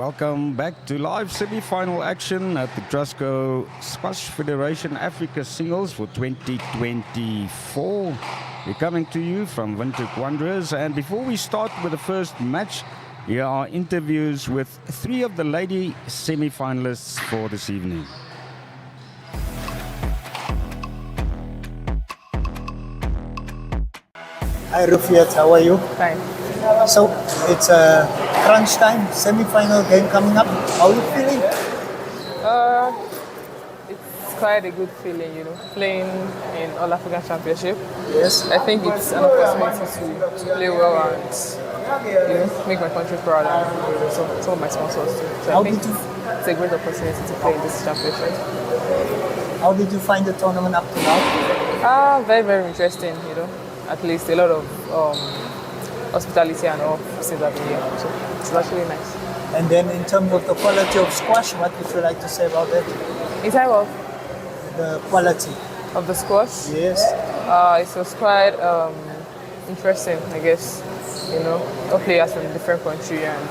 Welcome back to live semi-final action at the Trustco Squash Federation Africa Singles for 2024. We're coming to you from Windhoek Wanderers, and before we start with the first match, here are interviews with three of the lady semi-finalists for this evening. Hi Rufiat, how are you? Fine. So it's a crunch time, semi-final game coming up. How are you feeling? It's quite a good feeling, playing in All African Championship. Yes. I think it's an opportunity to play well and make my country proud and some of my sponsors too. So I think it's a great opportunity to play in this championship. How did you find the tournament up to now? Very, very interesting, At least a lot of hospitality and all since I've been here. So it's actually nice. And then in terms of the quality of squash, what would you like to say about that? In terms of the quality of the squash, yes, it was quite interesting, I guess. All players from different countries, and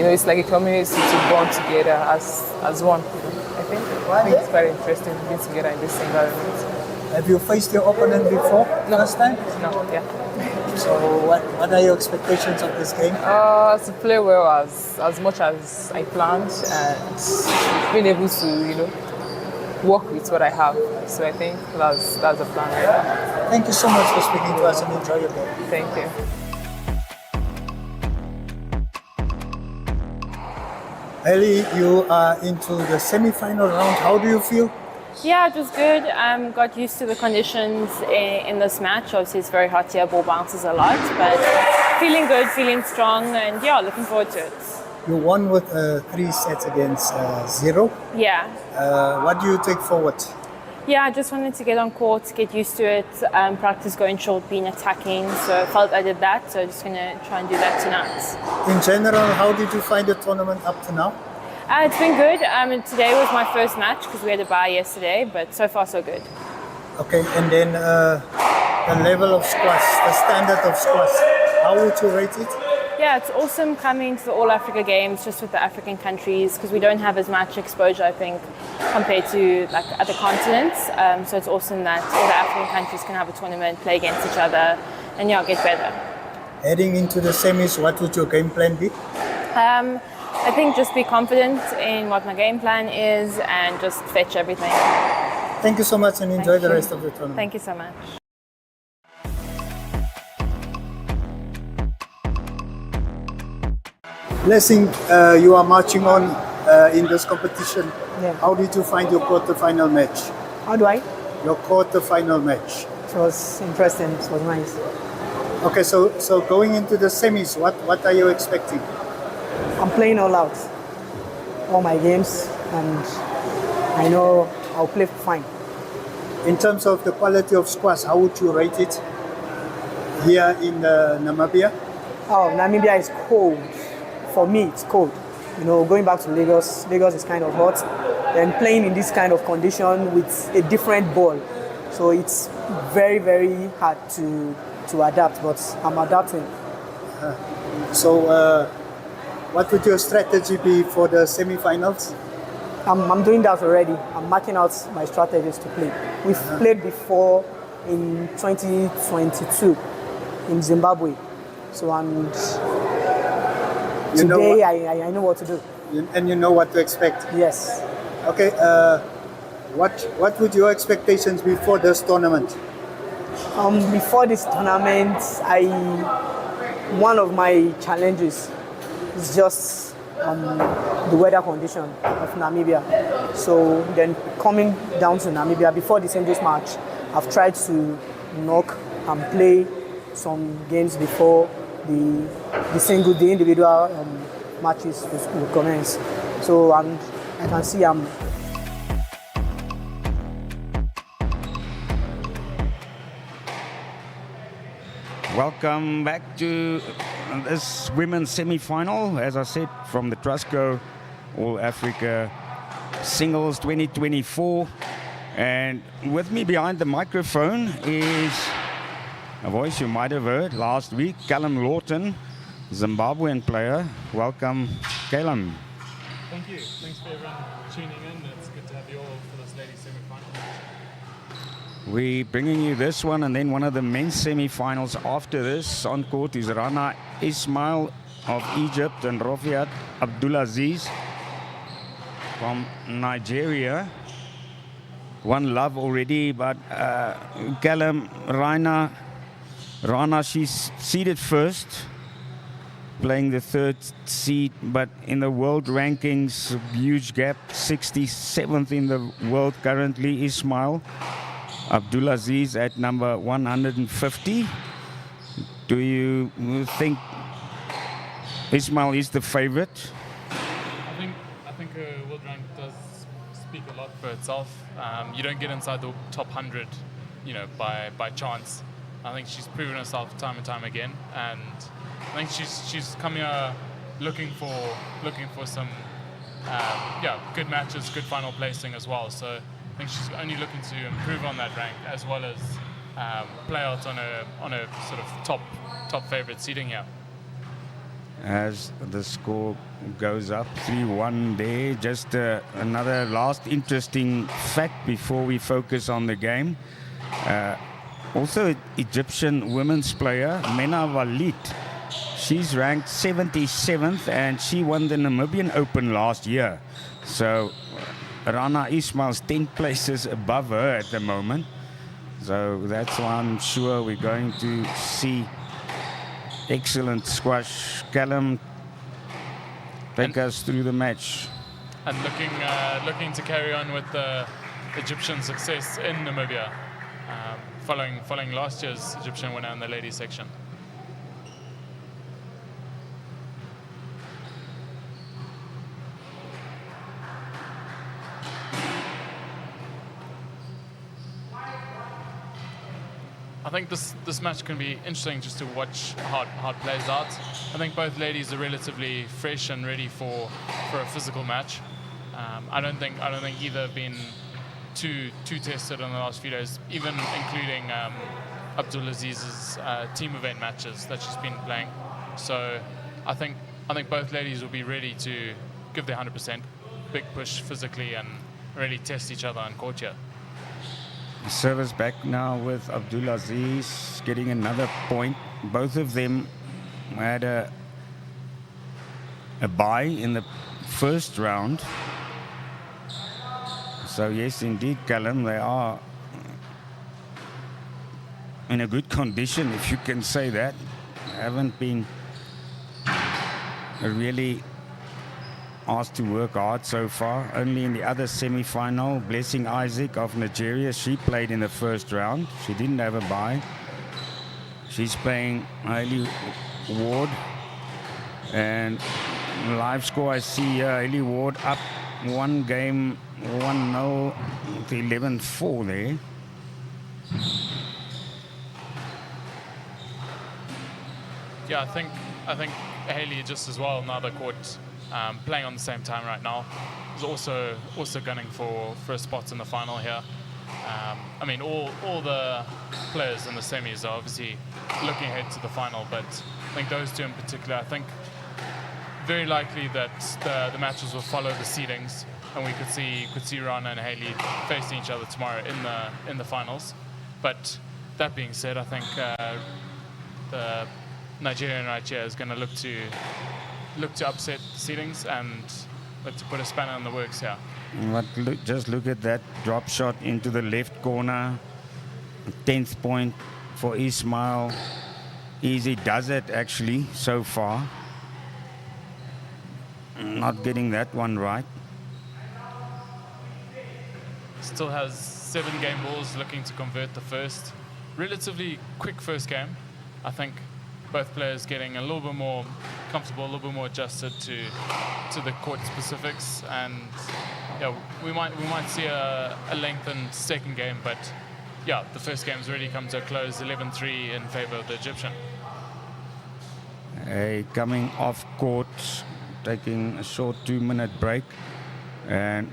it's like a community to bond together as one. I think it's very interesting being together in this environment. Have you faced your opponent before? No. Last time? No, yeah. So what are your expectations of this game? To play well as much as I planned and being able to, work with what I have. So I think that's the plan right now. Thank you so much for speaking to us and enjoy your game. Thank you. Ellie, you are into the semi-final round. How do you feel? Yeah, it was good. Got used to the conditions in this match. Obviously, it's very hot here, ball bounces a lot, but feeling good, feeling strong, and yeah, looking forward to it. You won with 3 sets against 0. Yeah. What do you take forward? Yeah, I just wanted to get on court, get used to it, practice going short, being attacking, so I felt I did that, so I'm just going to try and do that tonight. In general, how did you find the tournament up to now? It's been good. Today was my first match because we had a bye yesterday, but so far so good. Okay, and then the level of squash, the standard of squash, how would you rate it? Yeah, it's awesome coming to the All Africa Games just with the African countries because we don't have as much exposure, I think, compared to like other continents. So it's awesome that all the African countries can have a tournament, play against each other, and get better. Heading into the semis, what would your game plan be? I think just be confident in what my game plan is and just fetch everything. Thank you so much and enjoy the rest of the tournament. Thank you so much. Blessing, you are marching on in this competition. Yeah. How did you find your quarter-final match? How do I? Your quarter-final match. It was interesting. It was nice. Okay, so going into the semis, what are you expecting? I'm playing all out, all my games, and I know I'll play fine. In terms of the quality of squash, how would you rate it here in Namibia? Oh, Namibia is cold. For me, it's cold. Going back to Lagos is kind of hot. And playing in this kind of condition with a different ball. So it's very, very hard to adapt, but I'm adapting. So what would your strategy be for the semi-finals? I'm doing that already. I'm marking out my strategies to play. We've played before in 2022 in Zimbabwe. So today I know what to do. And you know what to expect? Yes. Okay, what would your expectations be for this tournament? Before this tournament, one of my challenges is just the weather condition of Namibia. So then coming down to Namibia, before the singles match, I've tried to knock and play some games before the individual matches will commence. So I can see I'm Welcome back to this women's semi-final, as I said, from the Trustco All Africa Singles 2024. And with me behind the microphone is a voice you might have heard last week, Callum Lawton, Zimbabwean player. Welcome Calum. Thank you. Thanks for everyone tuning in. It's good to have you all for this ladies semi-final match. We're bringing you this one and then one of the men's semi-finals after this. On court is Rana Ismail of Egypt and Rafiat Abdulaziz from Nigeria. One love already, but Callum, Rana, she's seeded first, playing the third seed, but in the world rankings, huge gap, 67th in the world currently. Ismail Abdulaziz at number 150. Do you think Ismail is the favorite? I think her world rank does speak a lot for itself. You don't get inside the top 100, by chance. I think she's proven herself time and time again, and I think she's come here looking for some good matches, good final placing as well. So I think she's only looking to improve on that rank as well as play out on a sort of top favorite seeding here. As the score goes up 3-1 there, just another last interesting fact before we focus on the game. Also, Egyptian women's player Mena Walid. She's ranked 77th and she won the Namibian Open last year. So Rana Ismail's 10 places above her at the moment. So that's why I'm sure we're going to see excellent squash. Callum, take us through the match. And looking to carry on with the Egyptian success in Namibia, following last year's Egyptian winner in the ladies section. I think this match can be interesting just to watch how it plays out. I think both ladies are relatively fresh and ready for a physical match. I don't think either have been too tested in the last few days, even including Abdulaziz's team event matches that she's been playing. So I think both ladies will be ready to give their 100%, big push physically, and really test each other on court here. Service back now with Abdulaziz getting another point. Both of them had a bye in the first round. So yes, indeed, Callum, they are in a good condition, if you can say that. Haven't been really asked to work hard so far. Only in the other semi-final, Blessing Isaac of Nigeria, she played in the first round. She didn't have a bye. She's playing Hailey Ward. And live score I see Hailey Ward up one game, 1-0 to 11-4 there. Yeah, I think Hailey just as well, now the court playing on the same time right now, is also gunning for a spot in the final here. I mean, all the players in the semis are obviously looking ahead to the final, but I think those two in particular, I think very likely that the matches will follow the seedings, and we could see Rana and Hailey facing each other tomorrow in the finals. But that being said, I think the Nigerian right here is going to look to upset seedings and look to put a spanner in the works here. But just look at that drop shot into the left corner. 10th point for Ismail. Easy does it actually so far. Not getting that one right. Still has 7 game balls, looking to convert the first. Relatively quick first game. I think both players getting a little bit more comfortable, a little bit more adjusted to the court specifics, and yeah, we might see a lengthened second game, but yeah, the first game's already come to a close, 11-3 in favor of the Egyptian. Coming off court, taking a short 2-minute break, and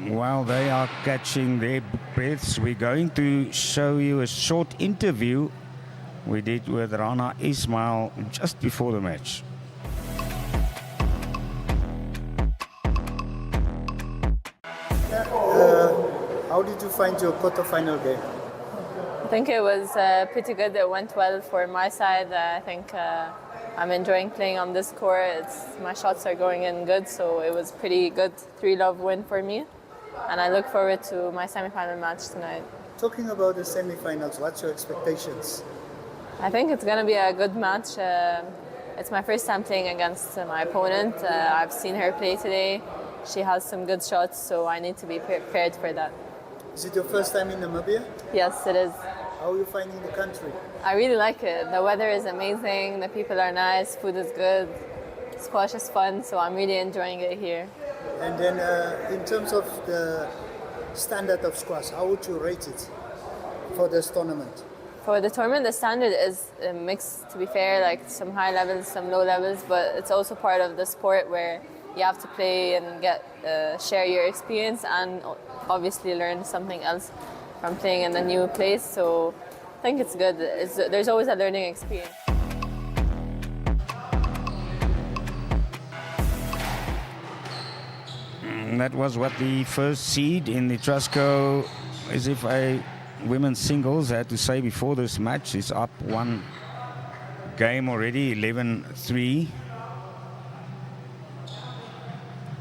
while they are catching their breaths, we're going to show you a short interview we did with Rana Ismail just before the match. did you find your quarterfinal game? I think it was pretty good. It went well for my side. I think I'm enjoying playing on this court. My shots are going in good, so it was pretty good 3-love win for me. And I look forward to my semi-final match tonight. Talking about the semi-finals, what's your expectations? I think it's going to be a good match. It's my first time playing against my opponent. I've seen her play today. She has some good shots, so I need to be prepared for that. Is it your first time in Namibia? Yes, it is. How are you finding the country? I really like it. The weather is amazing, the people are nice, food is good, squash is fun, so I'm really enjoying it here. And then in terms of the standard of squash, how would you rate it for this tournament? For the tournament, the standard is mixed, to be fair, like some high levels, some low levels, but it's also part of the sport where you have to play and share your experience and obviously learn something else from playing in a new place. So I think it's good. There's always a learning experience. That was what the first seed in the Trustco women's singles had to say before this match. Is up one game already, 11-3.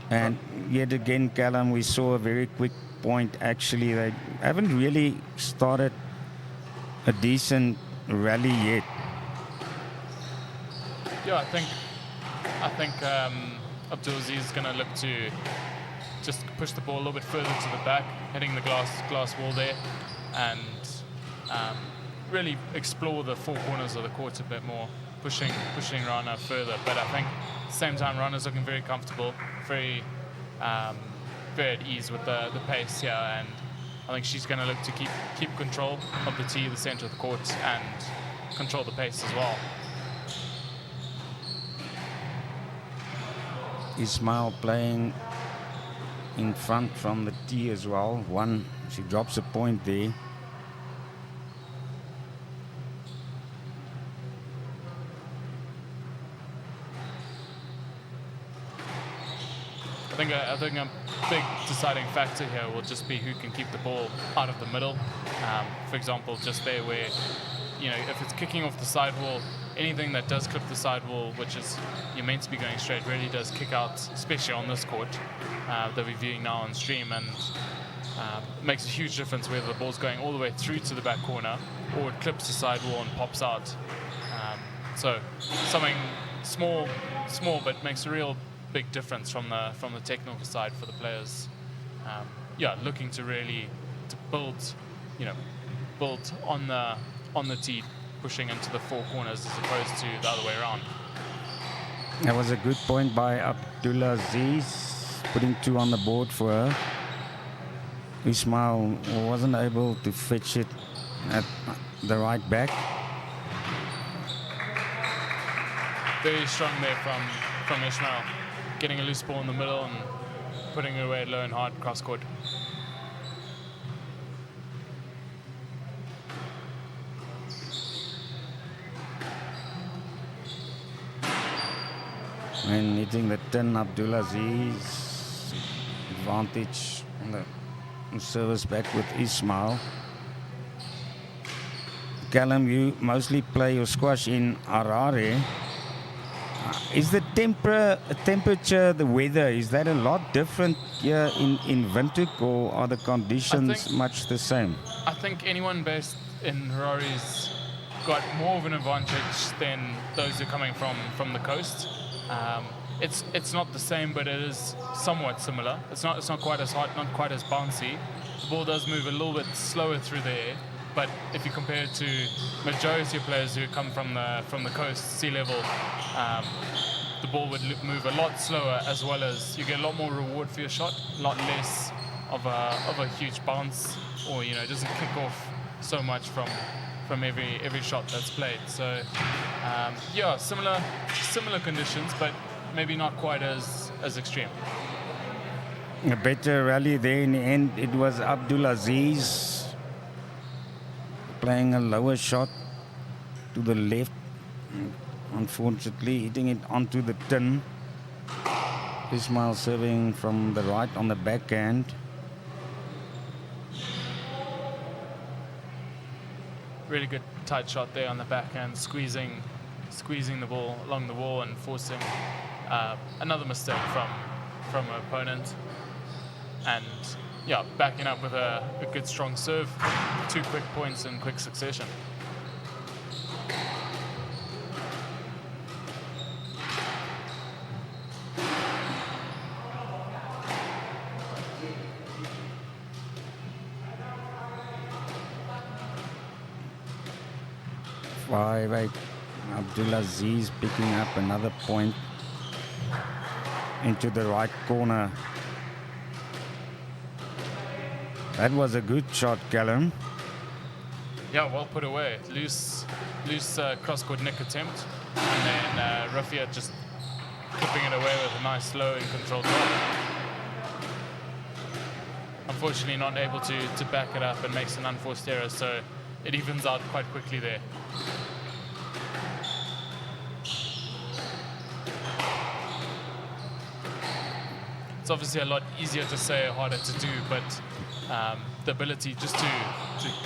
And yet again, Callum, we saw a very quick point. Actually, they haven't really started a decent rally yet. Yeah, I think Abdulaziz is going to look to just push the ball a little bit further to the back, hitting the glass wall there, and really explore the four corners of the court a bit more, pushing Rana further. But I think at the same time, Rana's looking very comfortable, very at ease with the pace here, and I think she's going to look to keep control of the tee, the center of the court, and control the pace as well. Ismail playing in front from the tee as well. She drops a point there. I think a big deciding factor here will just be who can keep the ball out of the middle. For example, just there where, if it's kicking off the sidewall, anything that does clip the sidewall, which is you're meant to be going straight, really does kick out, especially on this court that we're viewing now on stream, and makes a huge difference whether the ball's going all the way through to the back corner or it clips the sidewall and pops out. So something small, but makes a real big difference from the technical side for the players. Looking to really build on the tee, pushing into the four corners as opposed to the other way around. That was a good point by Abdulaziz, putting two on the board for her. Ismail wasn't able to fetch it at the right back. Very strong there from Ismail, getting a loose ball in the middle and putting it away low and hard cross court. And hitting the 10, Abdulaziz, advantage on the service back with Ismail. Callum, you mostly play your squash in Harare. Is the temperature, the weather, is that a lot different here in Windhoek, or are the conditions much the same? I think anyone based in Harare's got more of an advantage than those who are coming from the coast. It's not the same, but it is somewhat similar. It's not quite as hot, not quite as bouncy. The ball does move a little bit slower through the air, but if you compare it to majority of players who come from the coast, sea level, the ball would move a lot slower, as well as you get a lot more reward for your shot, a lot less of a huge bounce, or it doesn't kick off so much from every shot that's played. So similar conditions, but maybe not quite as extreme. A better rally there in the end. It was Abdulaziz playing a lower shot to the left, unfortunately hitting it onto the tin. Ismail serving from the right on the backhand. really good tight shot there on the backhand, squeezing the ball along the wall and forcing another mistake from an opponent. And yeah, backing up with a good strong serve, 2 quick points in quick succession. Five-eight. Abdulaziz picking up another point into the right corner. That was a good shot, Callum. Yeah, well put away. Loose cross-court nick attempt, and then Rafia just clipping it away with a nice, slow and controlled shot. Unfortunately, not able to back it up and makes an unforced error, so it evens out quite quickly there. It's obviously a lot easier to say, harder to do, but the ability just to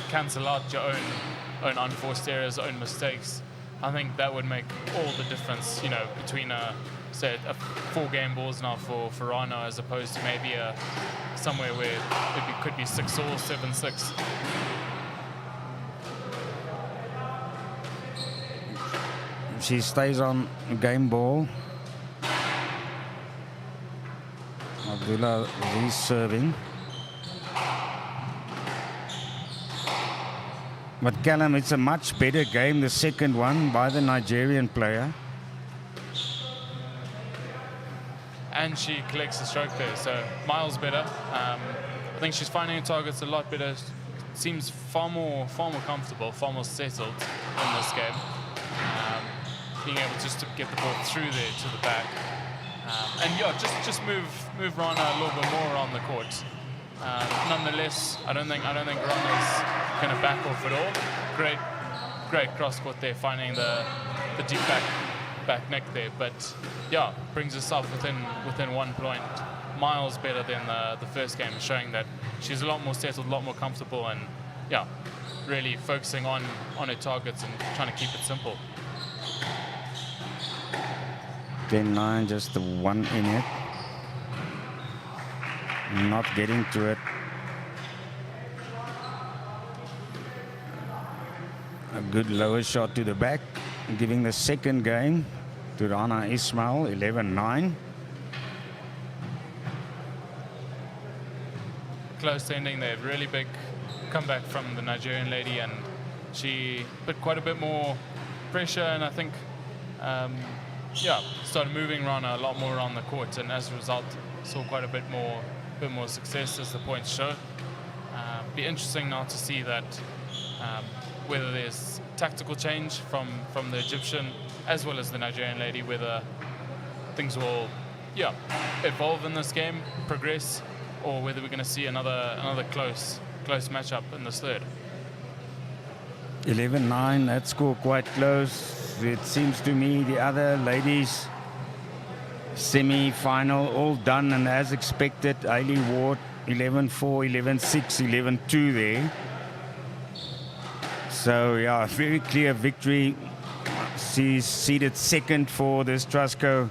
cancel out your own unforced errors, own mistakes, I think that would make all the difference, between say a 4-game balls now for Rana as opposed to maybe somewhere where it could be 6 or 7-6. She stays on game ball. Abdullah is serving. But Callum, it's a much better game, the second one, by the Nigerian player. And she collects the stroke there, so miles better. I think she's finding her targets a lot better. Seems far more comfortable, far more settled in this game. Being able just to get the ball through there to the back. And yeah, just move Rana a little bit more on the court. Nonetheless, I don't think Rana's going to back off at all. Great cross court there, finding the deep back neck there. But yeah, brings herself within 1 point, miles better than the first game, showing that she's a lot more settled, a lot more comfortable, and yeah, really focusing on her targets and trying to keep it simple. 10-9, just the one in it. Not getting to it. A good lower shot to the back, giving the second game to Rana Ismail, 11-9. Close ending there, really big comeback from the Nigerian lady, and she put quite a bit more pressure, and I think started moving Rana a lot more on the court, and as a result saw quite a bit more success as the points show. Be interesting now to see that whether there's tactical change from the Egyptian as well as the Nigerian lady, whether things will evolve in this game, progress, or whether we're going to see another close matchup in this third. 11-9, that score quite close. It seems to me the other ladies semi-final all done, and as expected, Ailey Ward 11-4, 11-6, 11-2 there. So yeah, very clear victory. She's seeded second for this Trustco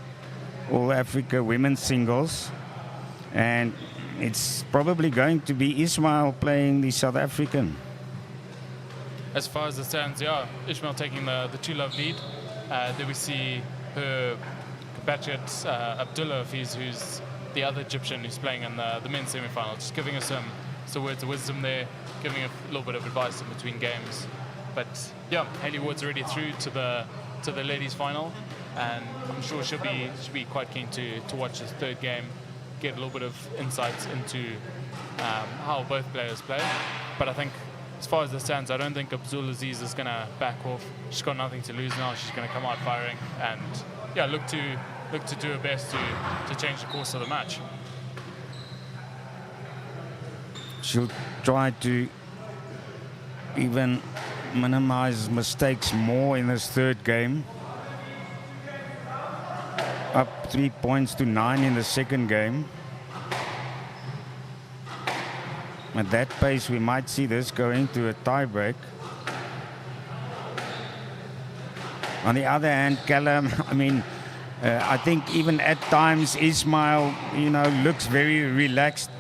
All Africa Women's Singles, and it's probably going to be Ismail playing the South African. As far as it stands, yeah, Ishmael taking the 2-love lead. Then we see her compatriot Abdullah Hafiz, who's the other Egyptian who's playing in the men's semi-final, just giving us some words of wisdom there, giving a little bit of advice in between games. But yeah, Hailey Ward's already through to the ladies' final, and I'm sure she'll be quite keen to watch this third game, get a little bit of insights into how both players play. But I think, as far as it stands, I don't think Abdulaziz is going to back off. She's got nothing to lose now. She's going to come out firing and look to do her best to change the course of the match. She'll try to even minimize mistakes more in this third game. Up 3 points to 9 in the second game. At that pace, we might see this go into a tiebreak. On the other hand, Callum, I mean, I think even at times Ismail, looks very relaxed.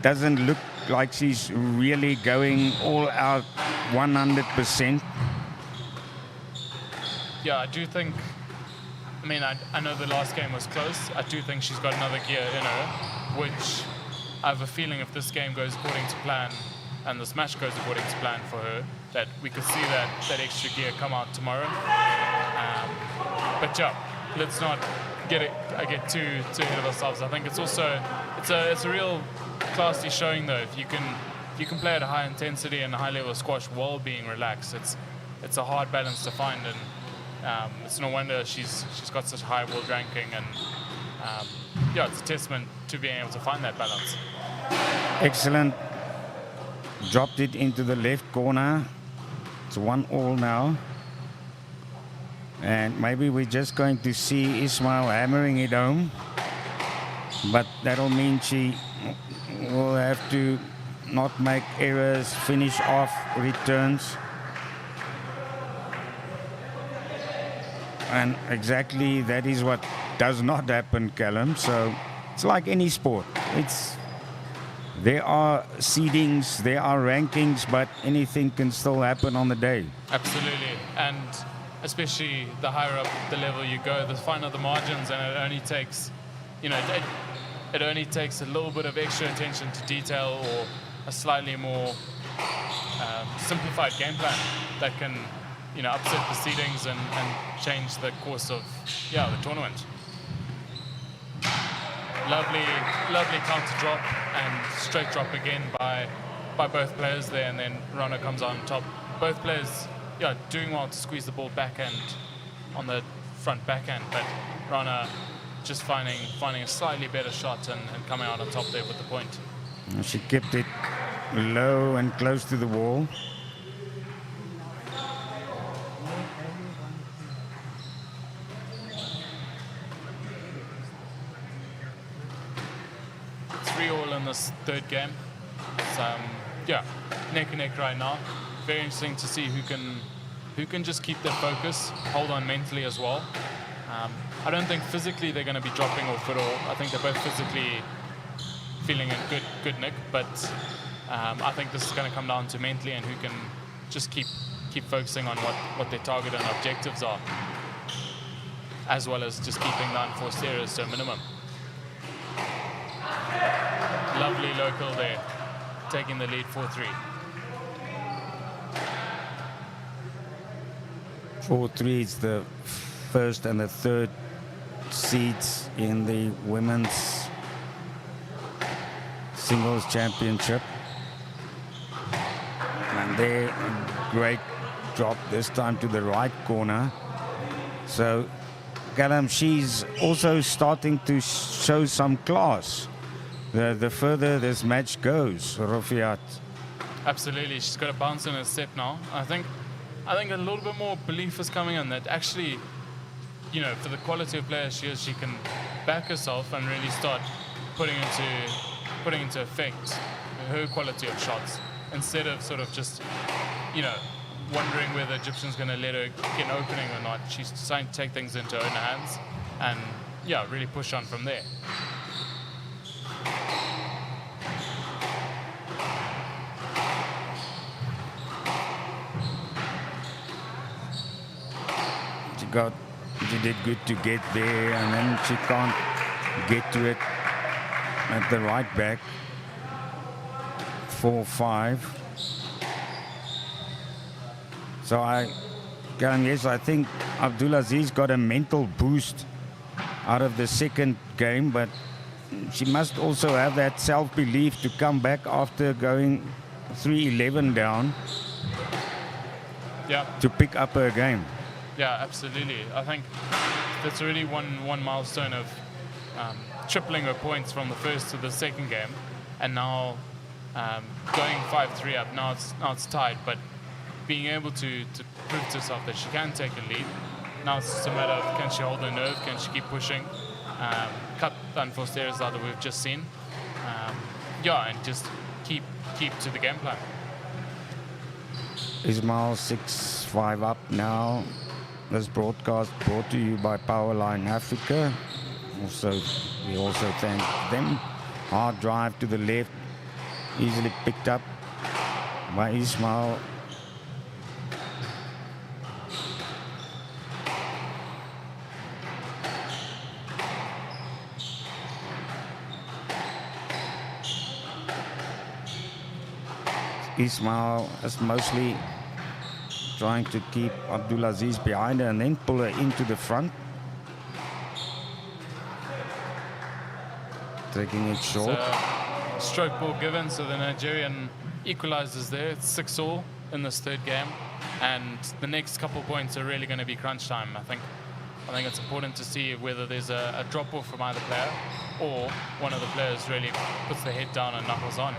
Doesn't look like she's really going all out 100%. Yeah, I do think, I mean, I know the last game was close. I do think she's got another gear in her, which I have a feeling if this game goes according to plan and this match goes according to plan for her, that we could see that extra gear come out tomorrow. But yeah, let's not get too ahead of ourselves. I think it's also it's a real classy showing though. If you can play at a high intensity and a high level of squash while being relaxed, it's a hard balance to find, and it's no wonder she's got such high world ranking, and yeah, it's a testament to being able to find that balance. Excellent. Dropped it into the left corner. It's 1-1 now. And maybe we're just going to see Ismail hammering it home. But that'll mean she will have to not make errors, finish off returns. And exactly that is what does not happen, Callum. So it's like any sport. There are seedings, there are rankings, but anything can still happen on the day. Absolutely. And especially the higher up the level you go, the finer the margins, and it only takes, it only takes a little bit of extra attention to detail or a slightly more simplified game plan that can, upset the seedings and change the course of, the tournament. Lovely counter drop and straight drop again by both players there, and then Rana comes on top. Both players, doing well to squeeze the ball backhand on the front backhand, but Rana just finding a slightly better shot and coming out on top there with the point. She kept it low and close to the wall. All in this third game. So, neck and neck right now. Very interesting to see who can just keep their focus, hold on mentally as well. I don't think physically they're going to be dropping off at all. I think they're both physically feeling in good nick, but I think this is going to come down to mentally and who can just keep focusing on what their target and objectives are, as well as just keeping the unforced errors to a minimum. Lovely local there, taking the lead 4-3. 4-3 is the first and the third seeds in the women's singles championship. And there, great drop this time to the right corner. So, Callum, she's also starting to show some class. The further this match goes, Rofiat. Absolutely, she's got a bounce in her set now. I think a little bit more belief is coming in that actually, for the quality of player she is, she can back herself and really start putting into effect her quality of shots instead of sort of just, wondering whether Egyptian's going to let her get an opening or not. She's trying to take things into her own hands and, really push on from there. She did good to get there, and then she can't get to it at the right back. 4-5. So I think Abdulaziz got a mental boost out of the second game, but she must also have that self-belief to come back after going 3-11 down to pick up her game. Yeah, absolutely. I think that's already one milestone of tripling her points from the first to the second game, and now going 5-3 up. Now it's tied, but being able to prove to herself that she can take a lead. Now it's just a matter of can she hold her nerve, can she keep pushing, cut the unforced errors that we've just seen, and just keep to the game plan. Ismail 6-5 up now. This broadcast brought to you by Powerline Africa. We also thank them. Hard drive to the left, easily picked up by Ismail. Ismail is mostly trying to keep Abdulaziz behind her and then pull her into the front. Taking it short. Stroke ball given, so the Nigerian equalizes there. It's 6-all in this third game, and the next couple points are really going to be crunch time. I think it's important to see whether there's a drop off from either player or one of the players really puts the head down and knuckles on.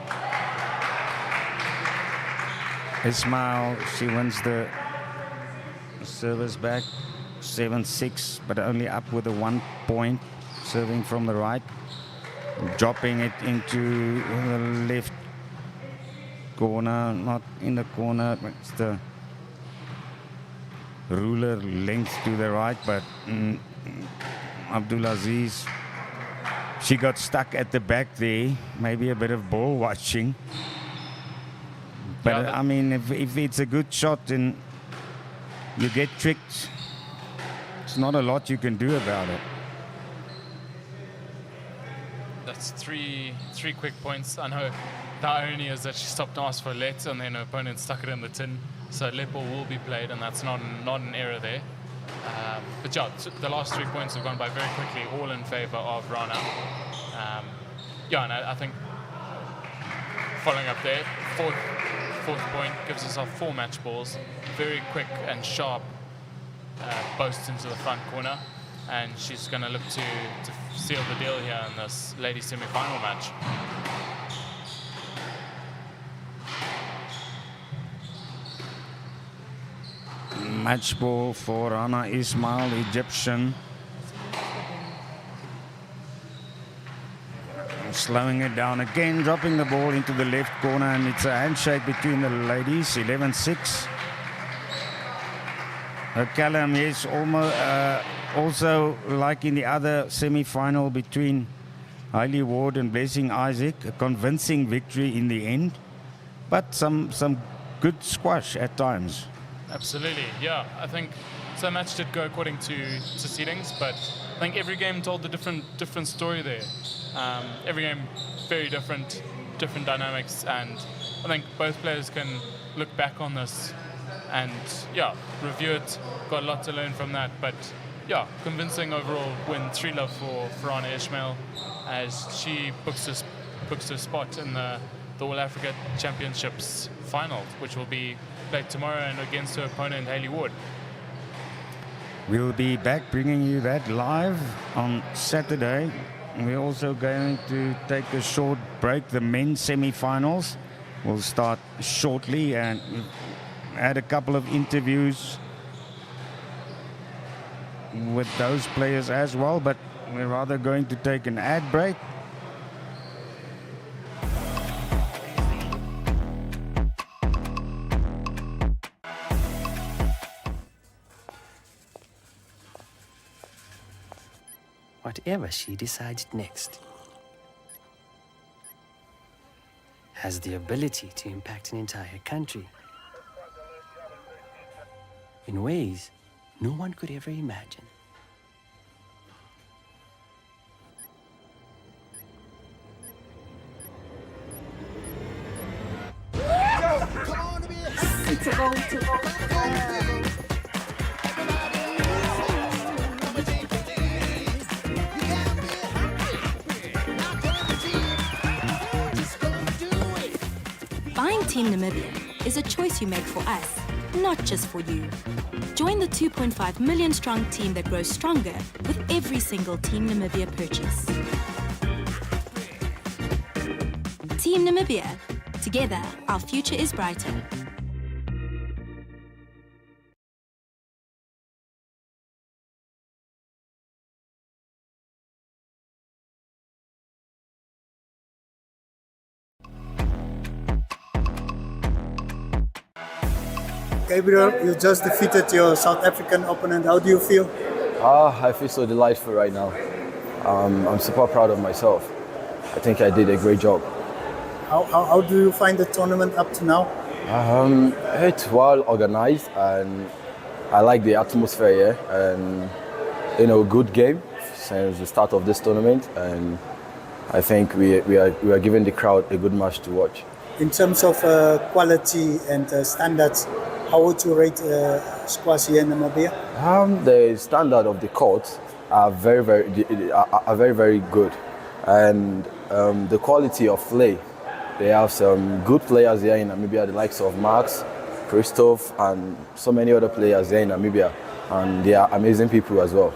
Ismail, she wins the service back, 7-6, but only up with a 1 point, serving from the right, dropping it into the left corner, not in the corner, it's the ruler length to the right, but Abdulaziz, she got stuck at the back there, maybe a bit of ball watching. But I mean, if it's a good shot and you get tricked, it's not a lot you can do about it. That's three quick points. I know the irony is that she stopped to ask for a let and then her opponent stuck it in the tin. So let ball will be played, and that's not an error there. But yeah, the last 3 points have gone by very quickly, all in favor of Rana. And I think following up there, fourth point gives herself 4 match balls, very quick and sharp boasts into the front corner, and she's going to look to seal the deal here in this ladies semi-final match. Match ball for Rana Ismail, Egyptian. Slowing it down again, dropping the ball into the left corner, and it's a handshake between the ladies, 11-6. Callum, yes, almost, also like in the other semi-final between Hailey Ward and Blessing Isaac, a convincing victory in the end, but some good squash at times. Absolutely, yeah. I think the match did go according to seedings, but I think every game told a different story there. Every game very different dynamics, and I think both players can look back on this and review it. Got a lot to learn from that, but convincing overall win. 3-love for Rana Ismail as she books her spot in the All Africa Championships final, which will be played tomorrow and against her opponent Hailey Ward. We'll be back bringing you that live on Saturday. We're also going to take a short break. The men's semi-finals will start shortly, and we've had a couple of interviews with those players as well, but we're rather going to take an ad break. Whatever she decides next has the ability to impact an entire country in ways no one could ever imagine. Buying Team Namibia is a choice you make for us, not just for you. Join the 2.5 million strong team that grows stronger with every single Team Namibia purchase. Team Namibia. Together, our future is brighter. Gabriel, you just defeated your South African opponent. How do you feel? I feel so delightful right now. I'm super proud of myself. I think I did a great job. How do you find the tournament up to now? It's well organized and I like the atmosphere here. And good game since the start of this tournament. And I think we are giving the crowd a good match to watch. In terms of quality and standards, how would you rate squash here in Namibia? The standard of the courts are very good, and the quality of play. They have some good players here in Namibia, the likes of Max, Christoph, and so many other players here in Namibia, and they are amazing people as well.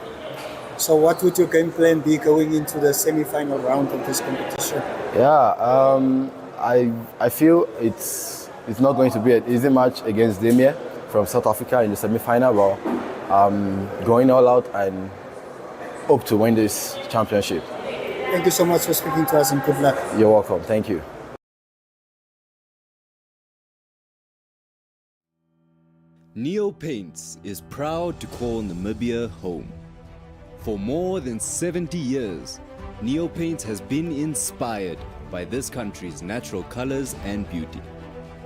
So what would your game plan be going into the semi-final round of this competition? Yeah, I feel it's not going to be an easy match against Demir from South Africa in the semi-final, but I'm going all out and hope to win this championship. Thank you so much for speaking to us and good luck. You're welcome. Thank you. Neo Paints is proud to call Namibia home. For more than 70 years, Neo Paints has been inspired by this country's natural colors and beauty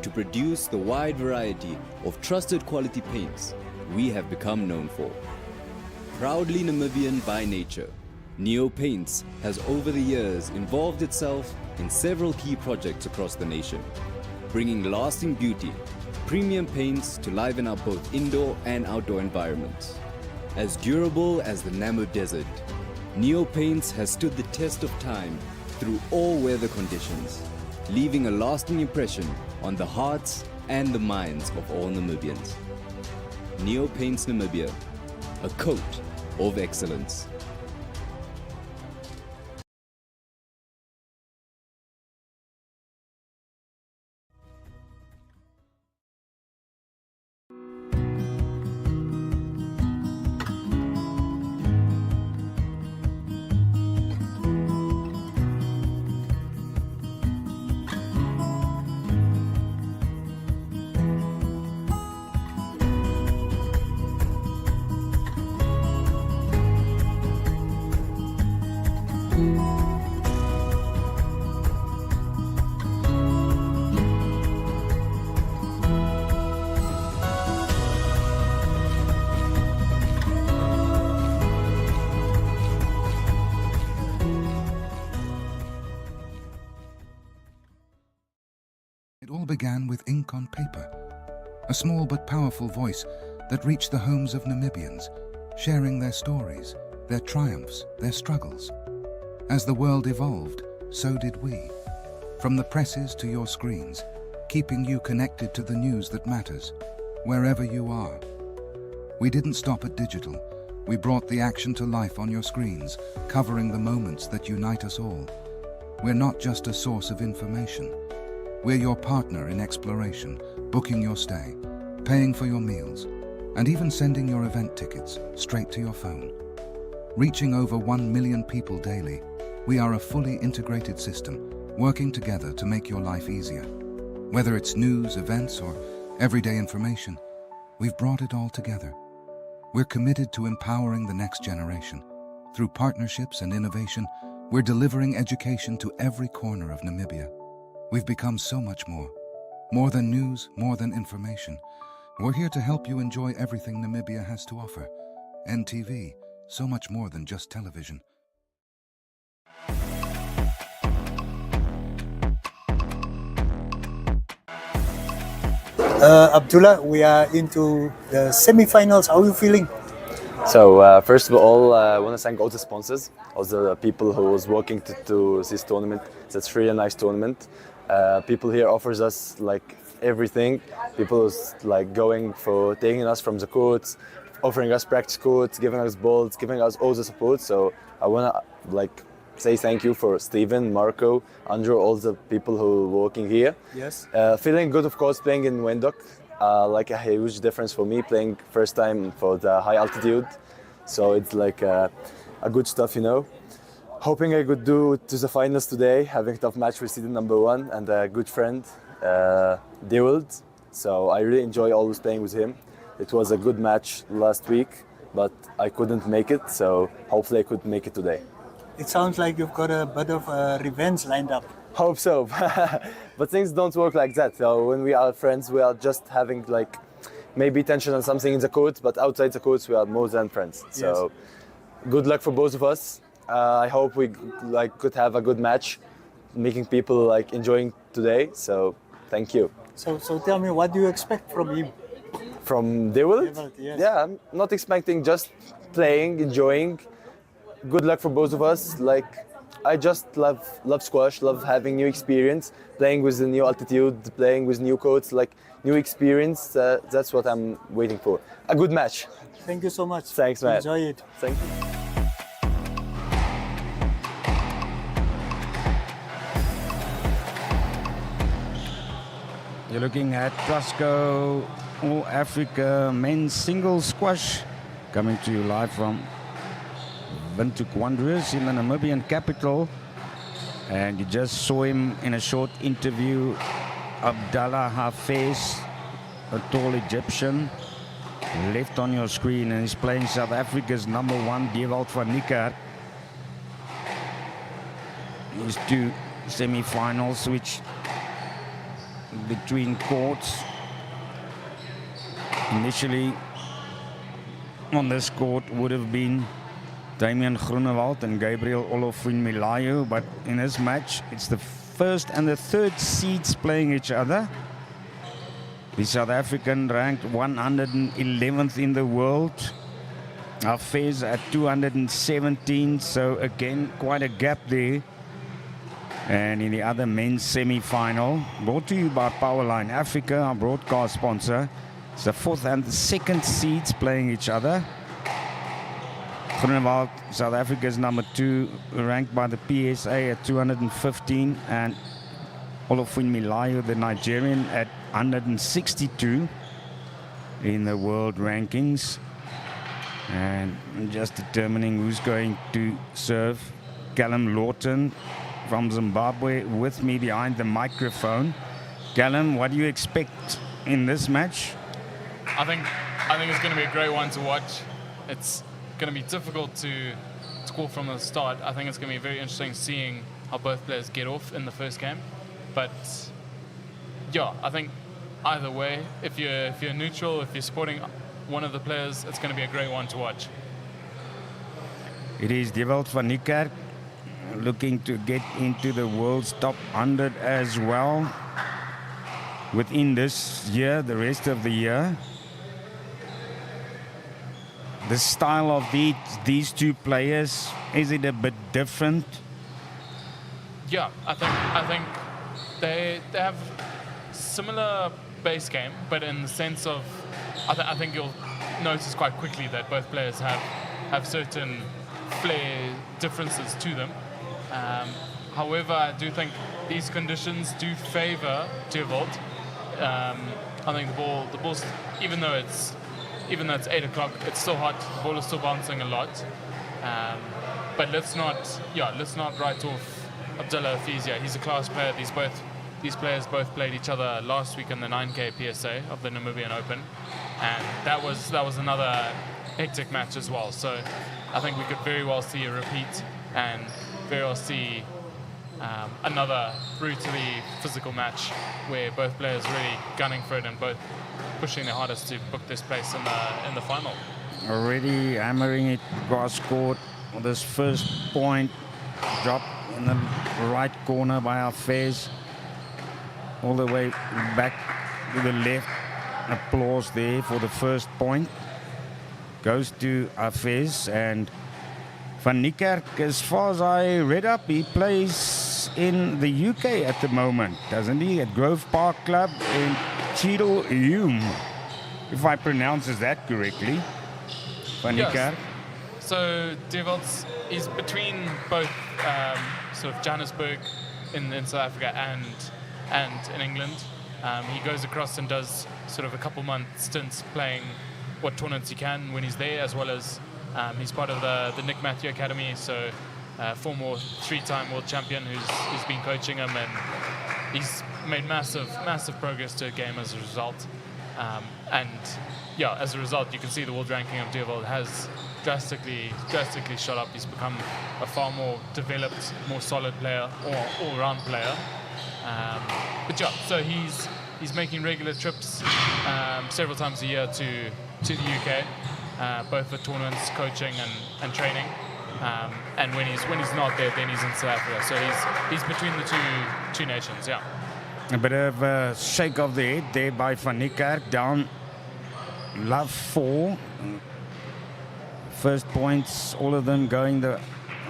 to produce the wide variety of trusted quality paints we have become known for. Proudly Namibian by nature, Neo Paints has over the years involved itself in several key projects across the nation, bringing lasting beauty, premium paints to liven up both indoor and outdoor environments. As durable as the Namib Desert, Neo Paints has stood the test of time through all weather conditions, leaving a lasting impression on the hearts and the minds of all Namibians. Neo Paints Namibia, a coat of excellence. It all began with ink on paper, a small but powerful voice that reached the homes of Namibians, sharing their stories, their triumphs, their struggles. As the world evolved, so did we. From the presses to your screens, keeping you connected to the news that matters, wherever you are. We didn't stop at digital. We brought the action to life on your screens, covering the moments that unite us all. We're not just a source of information. We're your partner in exploration, booking your stay, paying for your meals, and even sending your event tickets straight to your phone. Reaching over 1 million people daily, we are a fully integrated system, working together to make your life easier. Whether it's news, events, or everyday information, we've brought it all together. We're committed to empowering the next generation. Through partnerships and innovation, we're delivering education to every corner of Namibia. We've become so much more. More than news, more than information. We're here to help you enjoy everything Namibia has to offer. NTV, so much more than just television. Abdullah, we are into the semi-finals. How are you feeling? So first of all, I want to thank all the sponsors, all the people who was working to this tournament. It's really a nice tournament. People here offers us like everything. People who's like going for taking us from the courts, offering us practice courts, giving us balls, giving us all the support. So I want to like say thank you for Steven, Marco, Andrew, all the people who are working here. Yes. Feeling good, of course, playing in Windhoek. Like a huge difference for me playing first time for the high altitude. So it's like a good stuff, you know. Hoping I could do to the finals today, having a tough match with seeded number 1 and a good friend, Dewald. So I really enjoy always playing with him. It was a good match last week, but I couldn't make it, so hopefully I could make it today. It sounds like you've got a bit of revenge lined up. Hope so. But things don't work like that. So when we are friends, we are just having like maybe tension on something in the court, but outside the court we are more than friends. So good luck for both of us. I hope we could have a good match, making people like enjoying today. So thank you. So tell me, what do you expect from him? From Dewald? Yes. Yeah, I'm not expecting, just playing, enjoying. Good luck for both of us. Like, I just love squash, love having new experience, playing with the new altitude, playing with new courts, like new experience. That's what I'm waiting for. A good match. Thank you so much. Thanks, man. Enjoy it. Thank you. You're looking at Trustco All Africa Men's Singles Squash, coming to you live from Windhoek Wanderers in the Namibian capital. And you just saw him in a short interview, Abdallah Hafez, a tall Egyptian, left on your screen, and he's playing South Africa's #1, Dewald van Niekerk. These two semi-finals switch between courts. Initially on this court would have been Damian Groenewald and Gabriel Olofun-Milayo, but in this match it's the first and the third seeds playing each other. The South African ranked 111th in the world, Hafez at 217, so again quite a gap there. And in the other men's semi-final, brought to you by Powerline Africa, our broadcast sponsor, it's the fourth and the second seeds playing each other. Groenewald, South Africa's #2, ranked by the PSA at 215, and Olofun-Milayo, the Nigerian, at 162 in the world rankings. And just determining who's going to serve. Callum Lawton from Zimbabwe with me behind the microphone. Callum, what do you expect in this match? I think it's going to be a great one to watch. It's going to be difficult to call from the start. I think it's going to be very interesting seeing how both players get off in the first game. But yeah, I think either way, if you're neutral, if you're supporting one of the players, it's going to be a great one to watch. It is Dewald van Niekerk looking to get into the world's top 100 as well within this year, the rest of the year. The style of these two players, is it a bit different? Yeah, I think they have similar base game, but in the sense of, I think you'll notice quite quickly that both players have certain flair differences to them. However, I do think these conditions do favour Dewald. I think the ball's, even though it's 8 o'clock, it's still hot. The ball is still bouncing a lot. But let's not write off Abdallah Hafez. He's a class player. These players both played each other last week in the 9K PSA of the Namibian Open, and that was another hectic match as well. So I think we could very well see a repeat, and very well see another brutally physical match where both players really gunning for it and both pushing their hardest to book this place in the final. Already hammering it cross court. This first point drop in the right corner by Hafez, all the way back to the left. Applause there for the first point. Goes to Hafez, and Van Niekerk, as far as I read up, he plays in the UK at the moment, doesn't he? At Grove Park Club in Cheadle-Hulme, if I pronounce that correctly. Van Niekerk. Yes. So Dewald is between both sort of Johannesburg in South Africa and in England. He goes across and does sort of a couple month stints playing what tournaments he can when he's there, as well as he's part of the Nick Matthew Academy, so former 3-time world champion who's been coaching him, and he's made massive progress to a game as a result. And yeah, as a result, you can see the world ranking of Deerwold has drastically shot up. He's become a far more developed, more solid player, or all-round player. But yeah, so he's making regular trips several times a year to the UK, both for tournaments, coaching, and training. And when he's not there, then he's in South Africa. So he's between the two nations. Yeah. A bit of a shake of the head there by Van Niekerk, down love 4. First points, all of them going the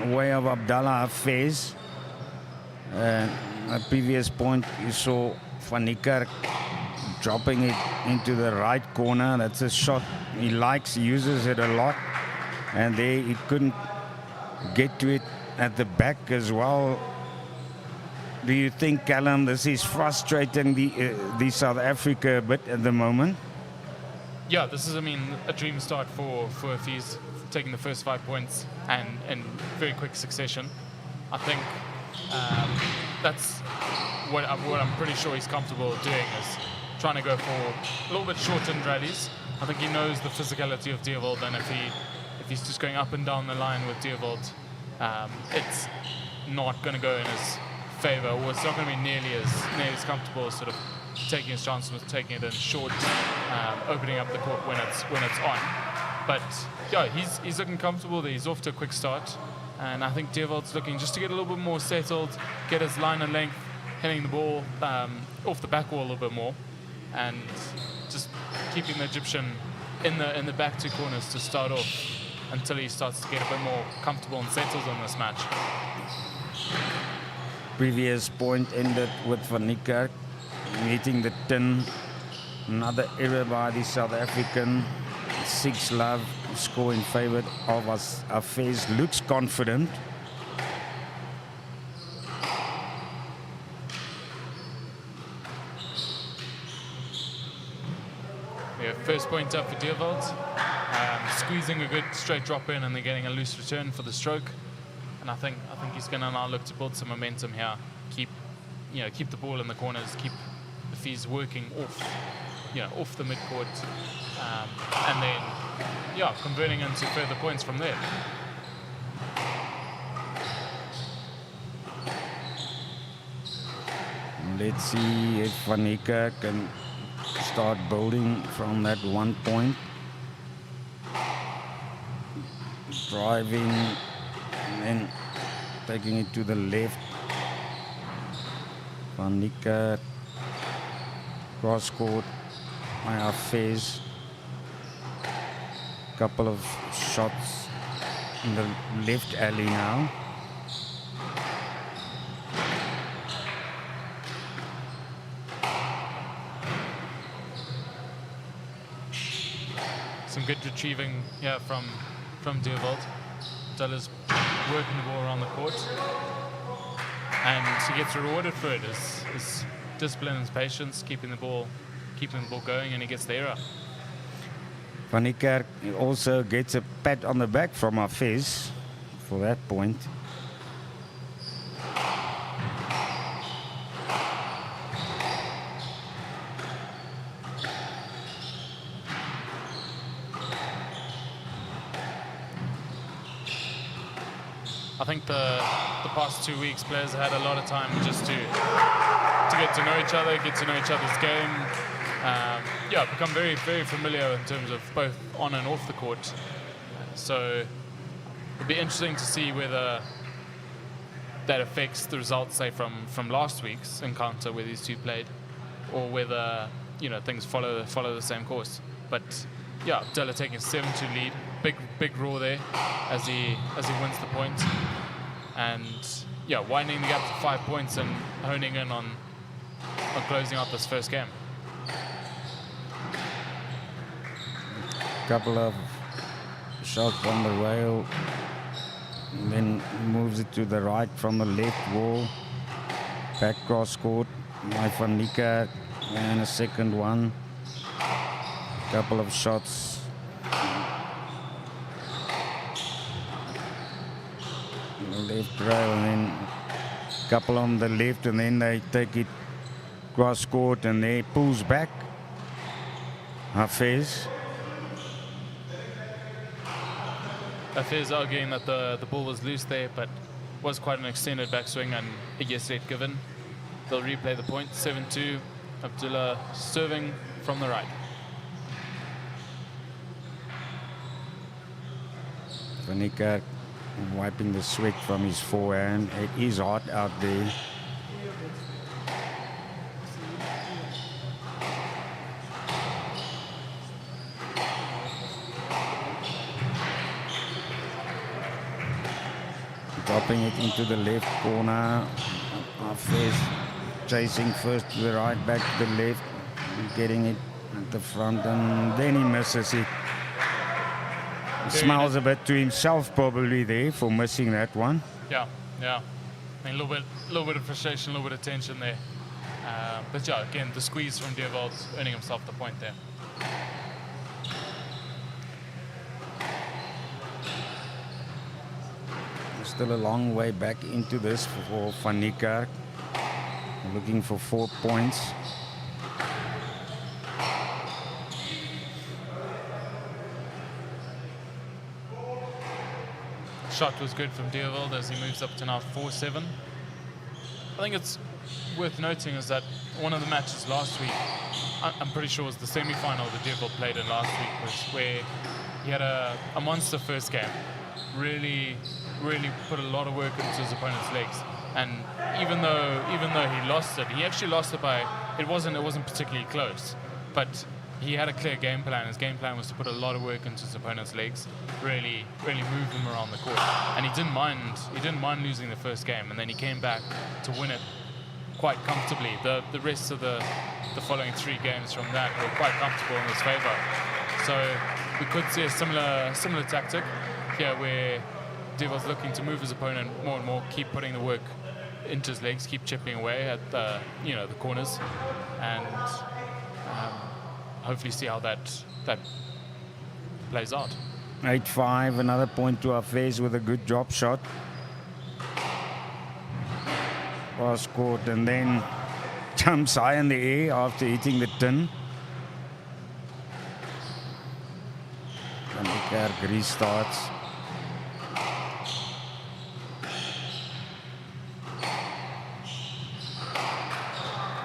way of Abdallah Hafez. A previous point, you saw Van Niekerk dropping it into the right corner. That's a shot he likes, he uses it a lot. And there he couldn't get to it at the back as well. Do you think, Callum, this is frustrating the South Africa a bit at the moment? Yeah, this is, a dream start for Hafez, taking the first 5 points and in very quick succession. I think that's what I'm pretty sure he's comfortable doing, is trying to go for a little bit shortened rallies. I think he knows the physicality of Deerwold, and if he's just going up and down the line with Deerwold, it's not going to go in his favor, or it's not going to be nearly as comfortable as sort of taking his chances with taking it in short, opening up the court when it's on. But yeah, he's looking comfortable there. He's off to a quick start, and I think Deerwold's looking just to get a little bit more settled, get his line and length, hitting the ball off the back wall a little bit more, and just keeping the Egyptian in the back 2 corners to start off until he starts to get a bit more comfortable and settled in this match. Previous point ended with Van Niekerk hitting the tin. Another error by the South African. 6 love, score in favor of us. Hafez looks confident. Yeah, first point up for Deerwold. Squeezing a good straight drop in, and then getting a loose return for the stroke. And I think he's going to now look to build some momentum here. Keep the ball in the corners. Keep the Hafez working off the midcourt, and then converting into further points from there. Let's see if Van Niekerk can start building from that 1 point. Driving and then taking it to the left. Van Niekerk, cross court by Hafez. Couple of shots in the left alley now. Some good retrieving here from Deerwold. Dulla's working the ball around the court, and he gets rewarded for it. His discipline and his patience, keeping the ball going, and he gets the error. Van Niekerk also gets a pat on the back from Hafez for that point. I think the past 2 weeks, players had a lot of time just to get to know each other, get to know each other's game. Become very, very familiar in terms of both on and off the court. So it'll be interesting to see whether that affects the results, say, from last week's encounter where these two played, or whether things follow the same course. But yeah, Dulla taking a 7-2 lead, big roar there as he wins the point, and widening the gap to 5 points and honing in on closing out this first game. Couple of shots from the rail, and then moves it to the right from the left wall. Back cross court by Van Niekerk, and a second one. Couple of shots. Left rail, and then couple on the left, and then they take it cross court, and there pulls back. Hafez. Hafez arguing that the ball was loose there, but was quite an extended backswing and a yes set given. They'll replay the point. 7-2. Abdullah serving from the right. Van Niekerk wiping the sweat from his forehand. It is hot out there. Dropping it into the left corner. Hafez chasing first to the right, back to the left, getting it at the front, and then he misses it. Smiles a bit to himself probably there for missing that one. Yeah. I mean, a little bit of frustration, a little bit of tension there. But yeah, again, the squeeze from Deerwold earning himself the point there. Still a long way back into this for Van Niekerk. Looking for 4 points. Shot was good from Deerwold as he moves up to now 4-7. I think it's worth noting is that one of the matches last week, I'm pretty sure was the semi-final that Deerwold played in last week, was where he had a monster first game. Really put a lot of work into his opponent's legs. And even though he lost it, he actually lost it by, it wasn't particularly close, but he had a clear game plan. His game plan was to put a lot of work into his opponent's legs, really move him around the court. And he didn't mind losing the first game, and then he came back to win it quite comfortably. The rest of the following 3 games from that were quite comfortable in his favor. So we could see a similar tactic here where Deerwold's looking to move his opponent more and more, keep putting the work into his legs, keep chipping away at the corners, and hopefully see how that plays out. 8-5, another point to Hafez with a good drop shot. Cross court, and then jumps high in the air after hitting the tin. Van Niekerk restarts.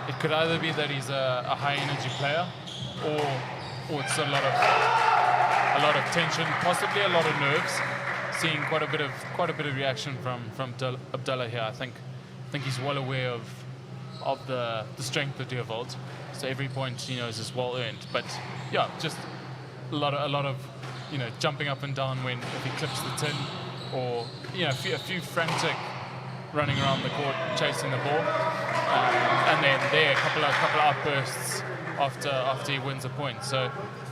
It could either be that he's a high energy player, or it's a lot of tension, possibly a lot of nerves. Seeing quite a bit of reaction from Abdullah here. I think he's well aware of the strength of Deerwold. So every point he knows is well earned. But yeah, just a lot of jumping up and down if he clips the tin, or a few frantic running around the court chasing the ball, and then a couple of outbursts after he wins a point. So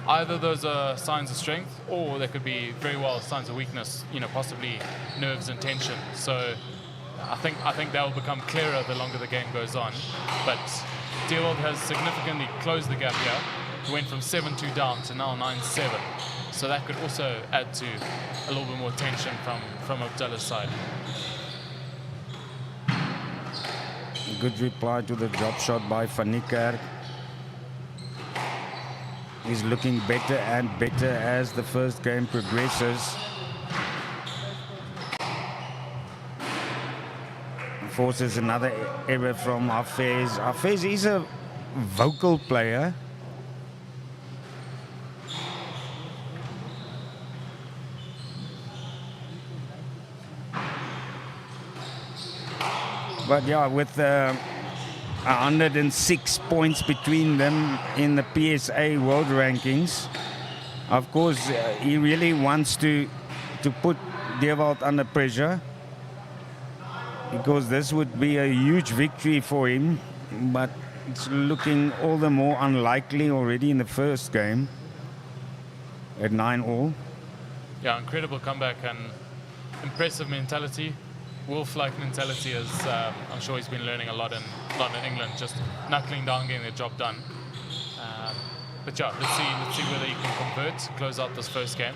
either those are signs of strength, or they could be very well signs of weakness, possibly nerves and tension. So I think that will become clearer the longer the game goes on. But Deerwold has significantly closed the gap here. He went from 7-2 down to now 9-7. So that could also add to a little bit more tension from Abdullah's side. Good reply to the drop shot by Van Niekerk. He's looking better and better as the first game progresses. Forces another error from Hafez. Hafez is a vocal player. But yeah, with 106 points between them in the PSA World Rankings, of course, he really wants to put Deerwold under pressure, because this would be a huge victory for him, but it's looking all the more unlikely already in the first game at 9-all. Yeah, incredible comeback and impressive mentality. Wolf-like mentality, as I'm sure he's been learning a lot in England, just knuckling down, getting the job done. But yeah, let's see whether he can convert, close out this first game.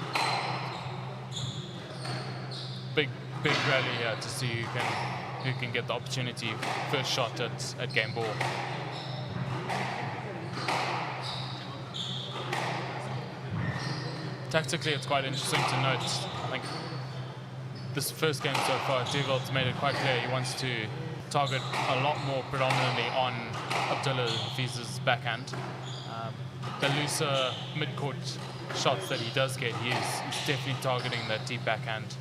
Big rally here to see who can get the opportunity, first shot at game ball. tactically it's quite interesting to note. I think this first game so far, Develt's made it quite clear he wants to target a lot more predominantly on Abdullah Hafiz's backhand. The looser mid-court shots that he does get, he's definitely targeting that deep backhand,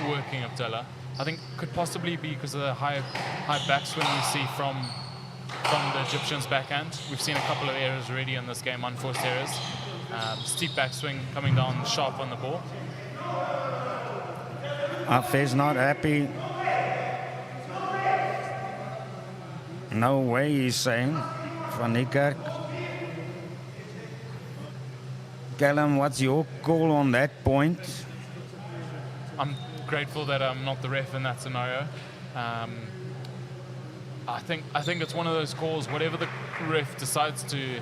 working Abdullah. I think could possibly be because of the high backswing we see from the Egyptians' backhand. We've seen a couple of errors already in this game, unforced errors. Steep backswing coming down sharp on the ball. Hafez not happy. No way, he's saying. Van Niekerk. Callum, what's your call on that point? I'm grateful that I'm not the ref in that scenario. I think it's one of those calls, whatever the ref decides to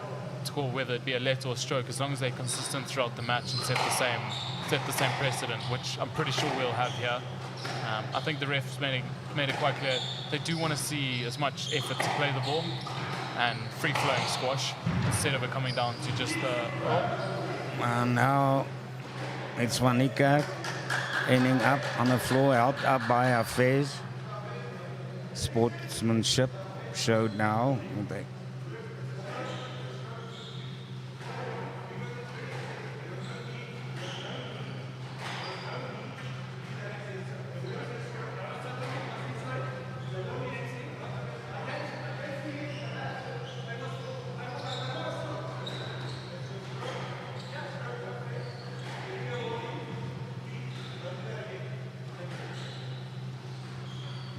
call, whether it be a let or stroke, as long as they're consistent throughout the match and set the same precedent, which I'm pretty sure we'll have here. I think the ref's made it quite clear they do want to see as much effort to play the ball and free-flowing squash instead of it coming down to just the... Now it's Van Niekerk ending up on the floor, helped up by Hafez. Sportsmanship showed now.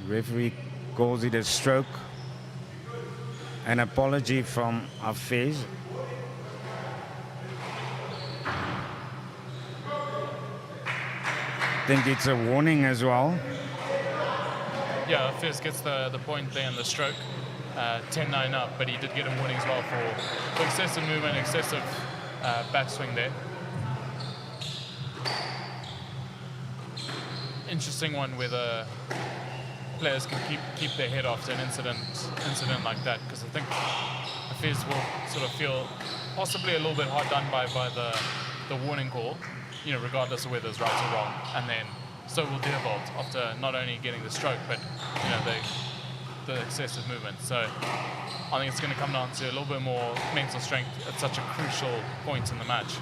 Referee calls it a stroke. An apology from Hafez. I think it's a warning as well. Yeah, Hafez gets the point there in the stroke. 10-9 up, but he did get a warning as well for excessive movement, excessive backswing there. Interesting one where the players can keep their head after an incident like that, because I think Hafez will sort of feel possibly a little bit hard done by the warning call, regardless of whether it's right or wrong, and then so will Deerbolt after not only getting the stroke but the excessive movement. So I think it's going to come down to a little bit more mental strength at such a crucial point in the match.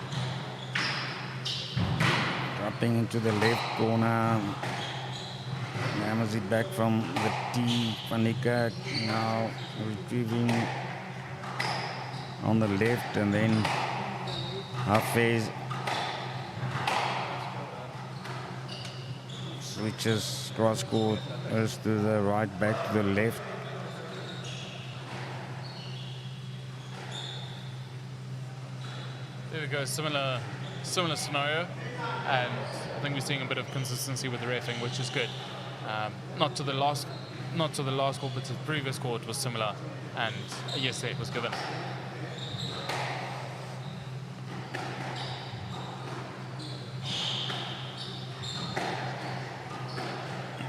Dropping into the left corner. Hammers it back from the tee. Van Niekerk now retrieving on the left, and then Hafez switches cross court first to the right, back to the left. There we go, similar scenario, and I think we're seeing a bit of consistency with the reffing, which is good. Not to the last call, but to the previous call it was similar, and a yes there was given.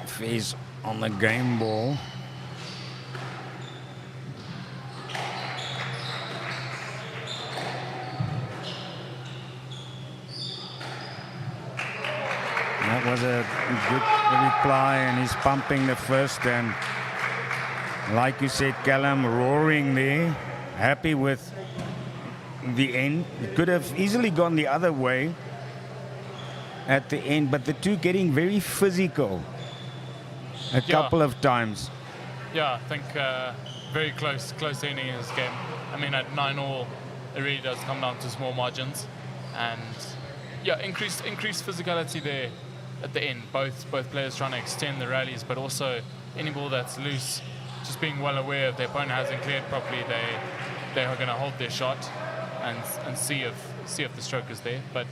Face on the game ball. That was a good reply, and he's pumping the first, and like you said, Callum, roaring there, happy with the end. It could have easily gone the other way at the end, but the two getting very physical a couple of times. Yeah, I think very close ending in this game. I mean, at 9-all, it really does come down to small margins, and yeah, increased physicality there at the end. Both players trying to extend the rallies, but also any ball that's loose, just being well aware if their opponent hasn't cleared properly, they are going to hold their shot and see if the stroke is there. But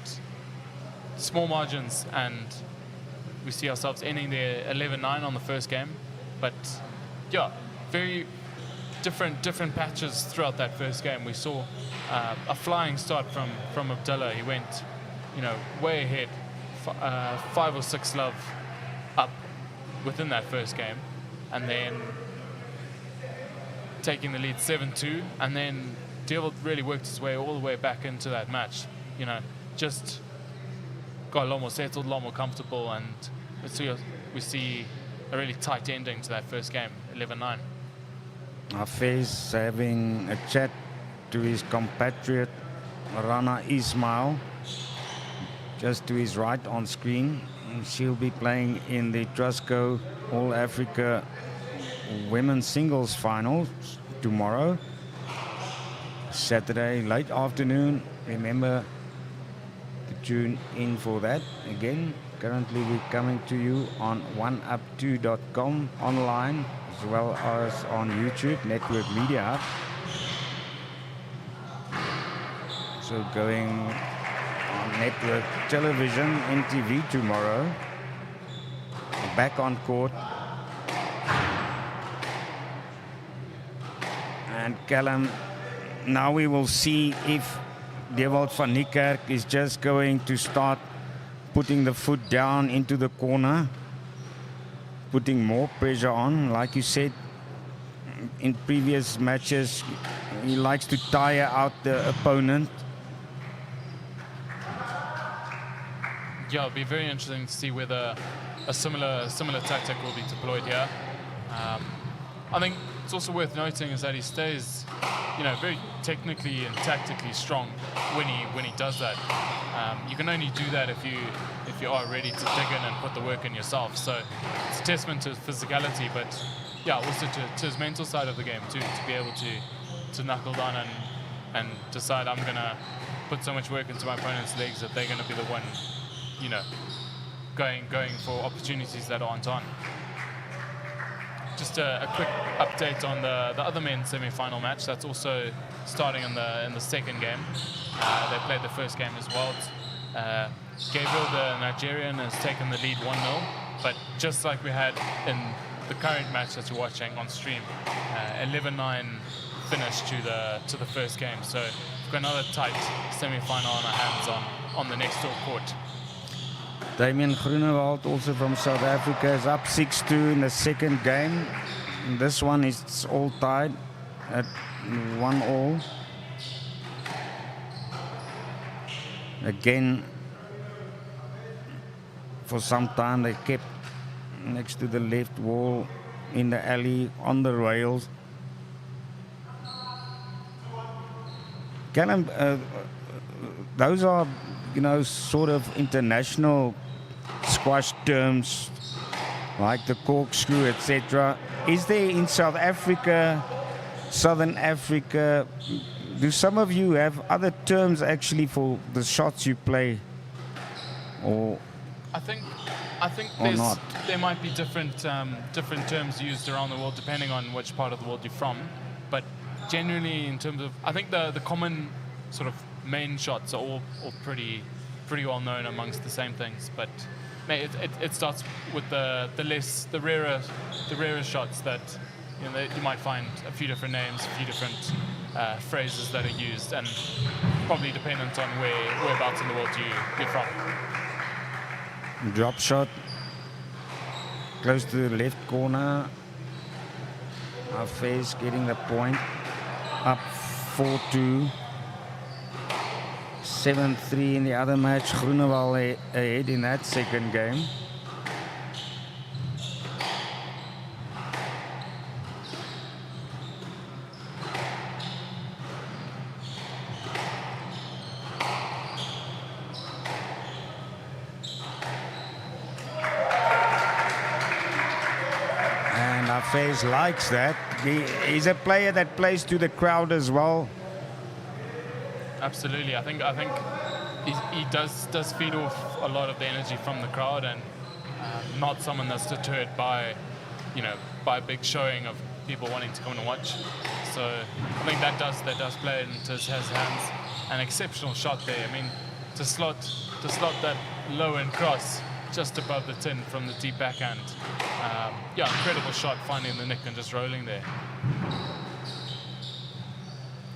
small margins, and we see ourselves ending there 11-9 on the first game. But yeah, very different patches throughout that first game. We saw a flying start from Abdullah. He went, way ahead, 5 or 6 love up within that first game, and then taking the lead 7-2, and then Deerbolt really worked his way all the way back into that match. Just got a lot more settled, a lot more comfortable, and we see a really tight ending to that first game, 11-9. Hafez having a chat to his compatriot Rana Ismail, just to his right on screen. She'll be playing in the Trustco All Africa Women's Singles Finals tomorrow, Saturday, late afternoon. Remember to tune in for that. Again, currently we're coming to you on oneup2.com online, as well as on YouTube, Network Media Hub. So going on network television, NTV tomorrow. Back on court. And Callum, now we will see if Dewald van Niekerk is just going to start putting the foot down into the corner, putting more pressure on. Like you said, in previous matches, he likes to tire out the opponent. Yeah, it'll be very interesting to see whether a similar tactic will be deployed here. I think it's also worth noting is that he stays, very technically and tactically strong when he does that. You can only do that if you are ready to dig in and put the work in yourself. So it's a testament to his physicality, but yeah, also to his mental side of the game too, to be able to knuckle down and decide I'm gonna put so much work into my opponent's legs that they're gonna be the one, going for opportunities that aren't on. Just a quick update on the other men's semi-final match that's also starting in the second game. They played the first game as well. Gabriel, the Nigerian, has taken the lead 1-0, but just like we had in the current match that you're watching on stream, 11-9 finish to the first game. So we've got another tight semi-final on our hands on the next door court. Damien Groenewald, also from South Africa, is up 6-2 in the second game. This one is all tied at 1-1. Again, for some time they kept next to the left wall in the alley on the rails. Callum, those are, sort of international squash terms like the corkscrew, etc. Is there in South Africa, Southern Africa, do some of you have other terms actually for the shots you play? Or I think there might be different terms used around the world depending on which part of the world you're from, but generally in terms of, I think the common sort of main shots are all pretty well known amongst the same things, but it starts with the rarer shots that you might find a few different names, a few different phrases that are used, and probably dependent on whereabouts in the world you're from. Drop shot close to the left corner. Hafez getting the point, up 4-2. 7-3 in the other match. Groenewald ahead in that second game. And Hafez likes that. He's a player that plays to the crowd as well. Absolutely, I think he does feed off a lot of the energy from the crowd, and not someone that's deterred by a big showing of people wanting to come and watch. So I think that does play into his hands. An exceptional shot there. I mean, to slot that low end cross just above the tin from the deep backhand. Incredible shot, finding the nick and just rolling there.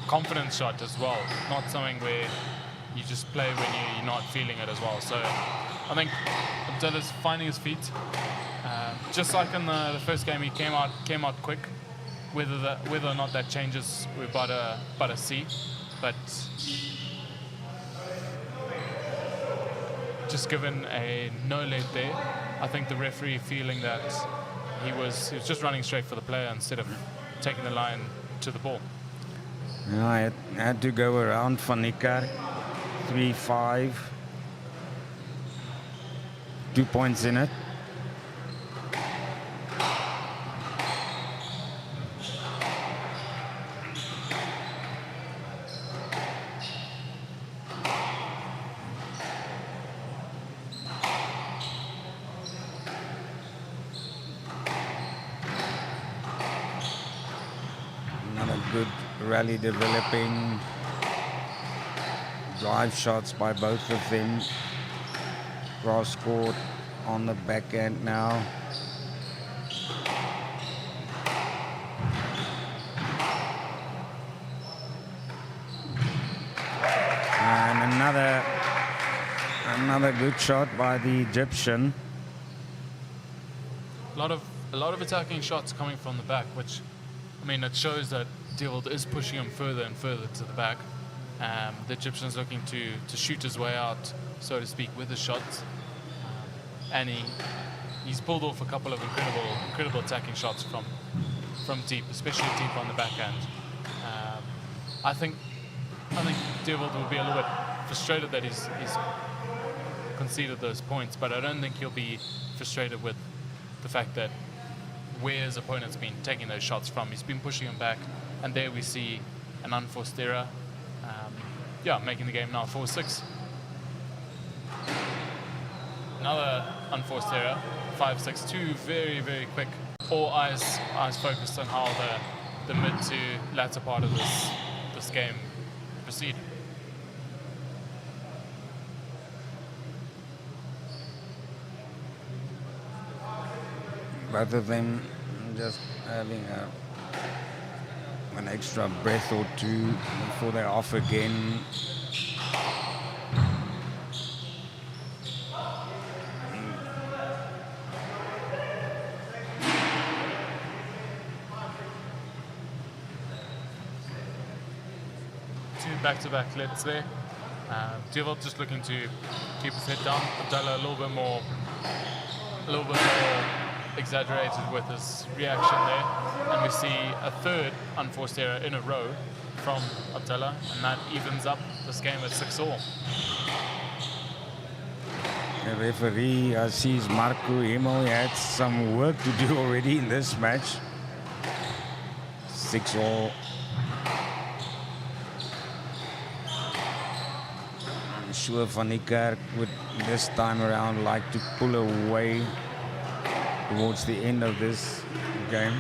Confidence shot as well, not something where you just play when you're not feeling it as well. So I think Abdullah's finding his feet. Just like in the first game, he came out quick. Whether or not that changes, we're about to see. But just given a no lead there. I think the referee feeling that he was just running straight for the player instead of taking the line to the ball. Yeah, I had to go around Van Niekerk. 3-5. 2 points in it. Another good rally developing. Drive shots by both of them. Cross court on the back end now. And another good shot by the Egyptian. A lot of attacking shots coming from the back, which, I mean, it shows that Devold is pushing him further and further to the back. The Egyptian's looking to shoot his way out, so to speak, with his shots. And he's pulled off a couple of incredible attacking shots from deep, especially deep on the back end. I think Devold will be a little bit frustrated that he's conceded those points, but I don't think he'll be frustrated with the fact that where his opponent's been taking those shots from. He's been pushing him back, and there we see an unforced error. Making the game now 4-6. Another unforced error, 5-6. Two very, very quick. All eyes focused on how the mid to latter part of this game proceed. Both of them just having an extra breath or two before they're off again. Two back-to-back lets there. Devold just looking to keep his head down. Abdallah a little bit more exaggerated with his reaction there, and we see a third unforced error in a row from Abdallah, and that evens up this game at 6-all. The referee sees Marco Himmel. He had some work to do already in this match. 6-all. I'm sure Van Niekerk would this time around like to pull away towards the end of this game.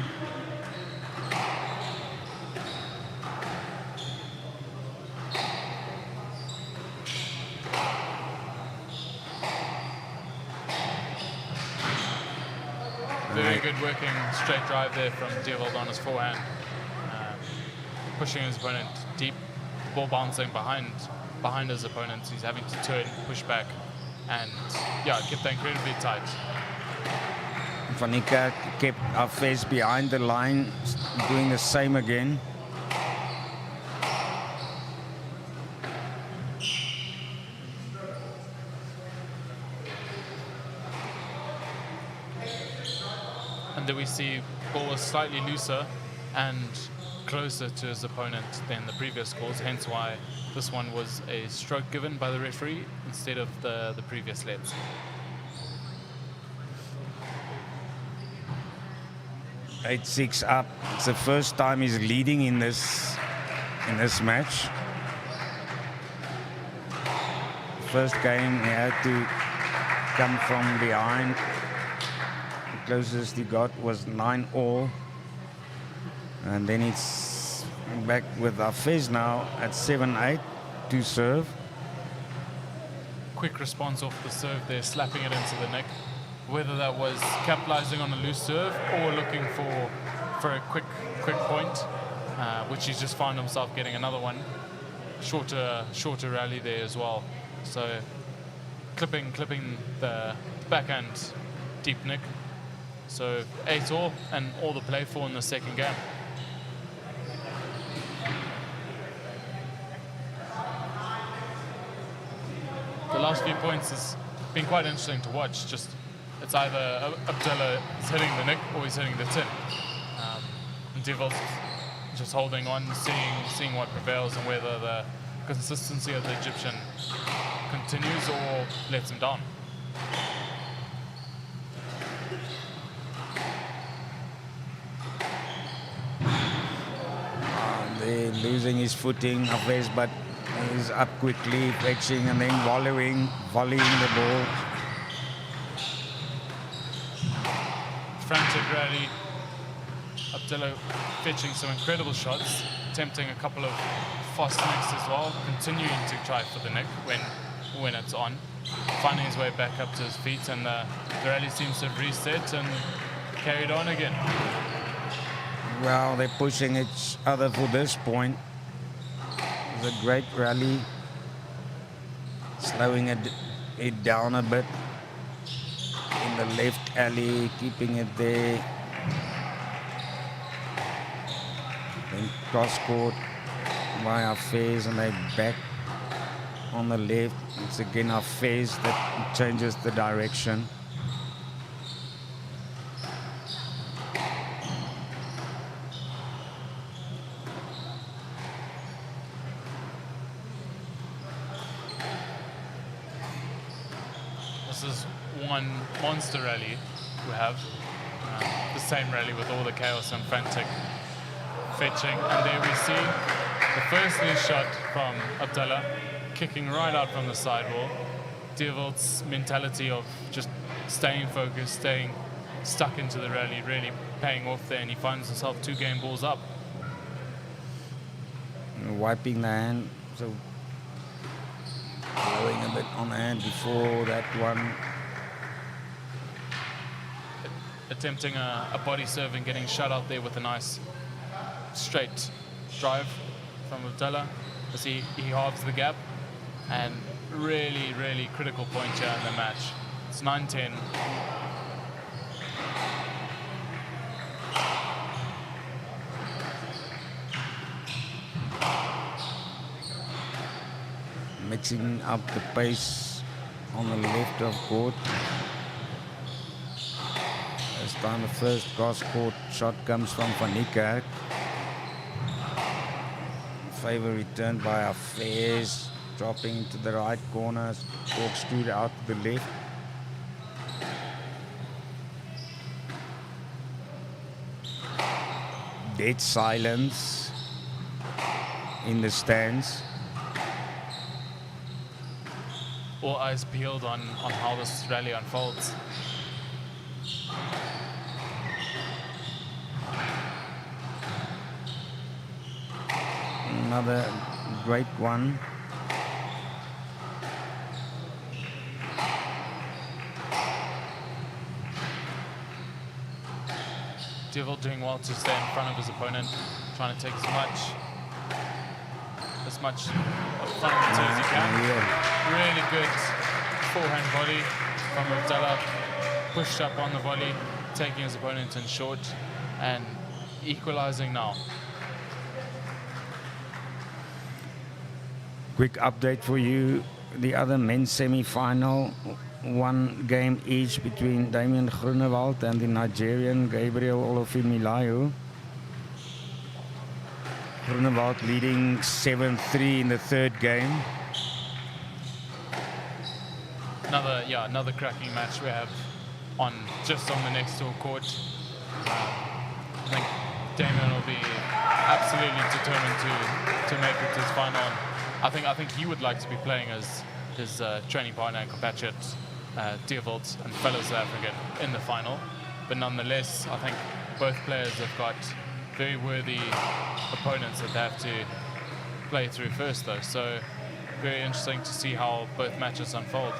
Very good working straight drive there from Devold on his forehand. Pushing his opponent deep, the ball bouncing behind his opponent. He's having to turn, push back, and kept that incredibly tight. Van Niekerk kept our face behind the line, doing the same again. And then we see ball was slightly looser and closer to his opponent than the previous calls, hence why this one was a stroke given by the referee instead of the previous lets. Eight 6 up. It's the first time he's leading in this match. First game he had to come from behind. The closest he got was 9-all. And then it's back with Hafez now at 7-8 to serve. Quick response off the serve there, slapping it into the neck. Whether that was capitalizing on a loose serve or looking for a quick point, which he's just found himself getting another one. Shorter rally there as well. So clipping the backhand deep nick. So 8-all and all the play for in the second game. The last few points is been quite interesting to watch. Just it's either Abdullah is hitting the nick or he's hitting the tin. And Devil's just holding on, seeing what prevails and whether the consistency of the Egyptian continues or lets him down. They're losing his footing, Hafez, but he's up quickly, fetching and then volleying the ball. Frantic rally. Abdullah fetching some incredible shots, attempting a couple of fast nicks as well, continuing to try for the nick when it's on, finding his way back up to his feet, and the rally seems to have reset and carried on again. Well, they're pushing each other for this point. It's a great rally. Slowing it down a bit. In the left alley, keeping it there. Then cross court by Hafez, and they back on the left. It's again Hafez that changes the direction. This is one monster rally we have. The same rally with all the chaos and frantic fetching. And there we see the first loose shot from Abdullah, kicking right out from the sidewall. Devil's mentality of just staying focused, staying stuck into the rally, really paying off there, and he finds himself 2 game balls up. Wiping the hand, so blowing a bit on the hand before that one. Attempting a body serve and getting shut out there with a nice straight drive from Abdullah as he halves the gap, and really critical point here in the match. It's 9-10. Mixing up the pace on the left of court. This time the first cross-court shot comes from Van Niekerk. Favor returned by Hafez, dropping into the right corner, corkscrewed out to the left. Dead silence in the stands. All eyes peeled on how this rally unfolds. Another great one. Devil doing well to stay in front of his opponent, trying to take as much advantage as he can. Really good forehand volley from Abdullah, pushed up on the volley, taking his opponent in short and equalizing now. Quick update for you. The other men's semi-final, 1 game each between Damian Groenewald and the Nigerian Gabriel Olofimilayo. Groenewald leading 7-3 in the 3rd game. Another cracking match we have on the next door court. I think Damian will be absolutely determined to make it to his final. I think he would like to be playing as his training partner and compatriot Devold and fellow South African in the final. But nonetheless, I think both players have got very worthy opponents that they have to play through first, though. So very interesting to see how both matches unfold.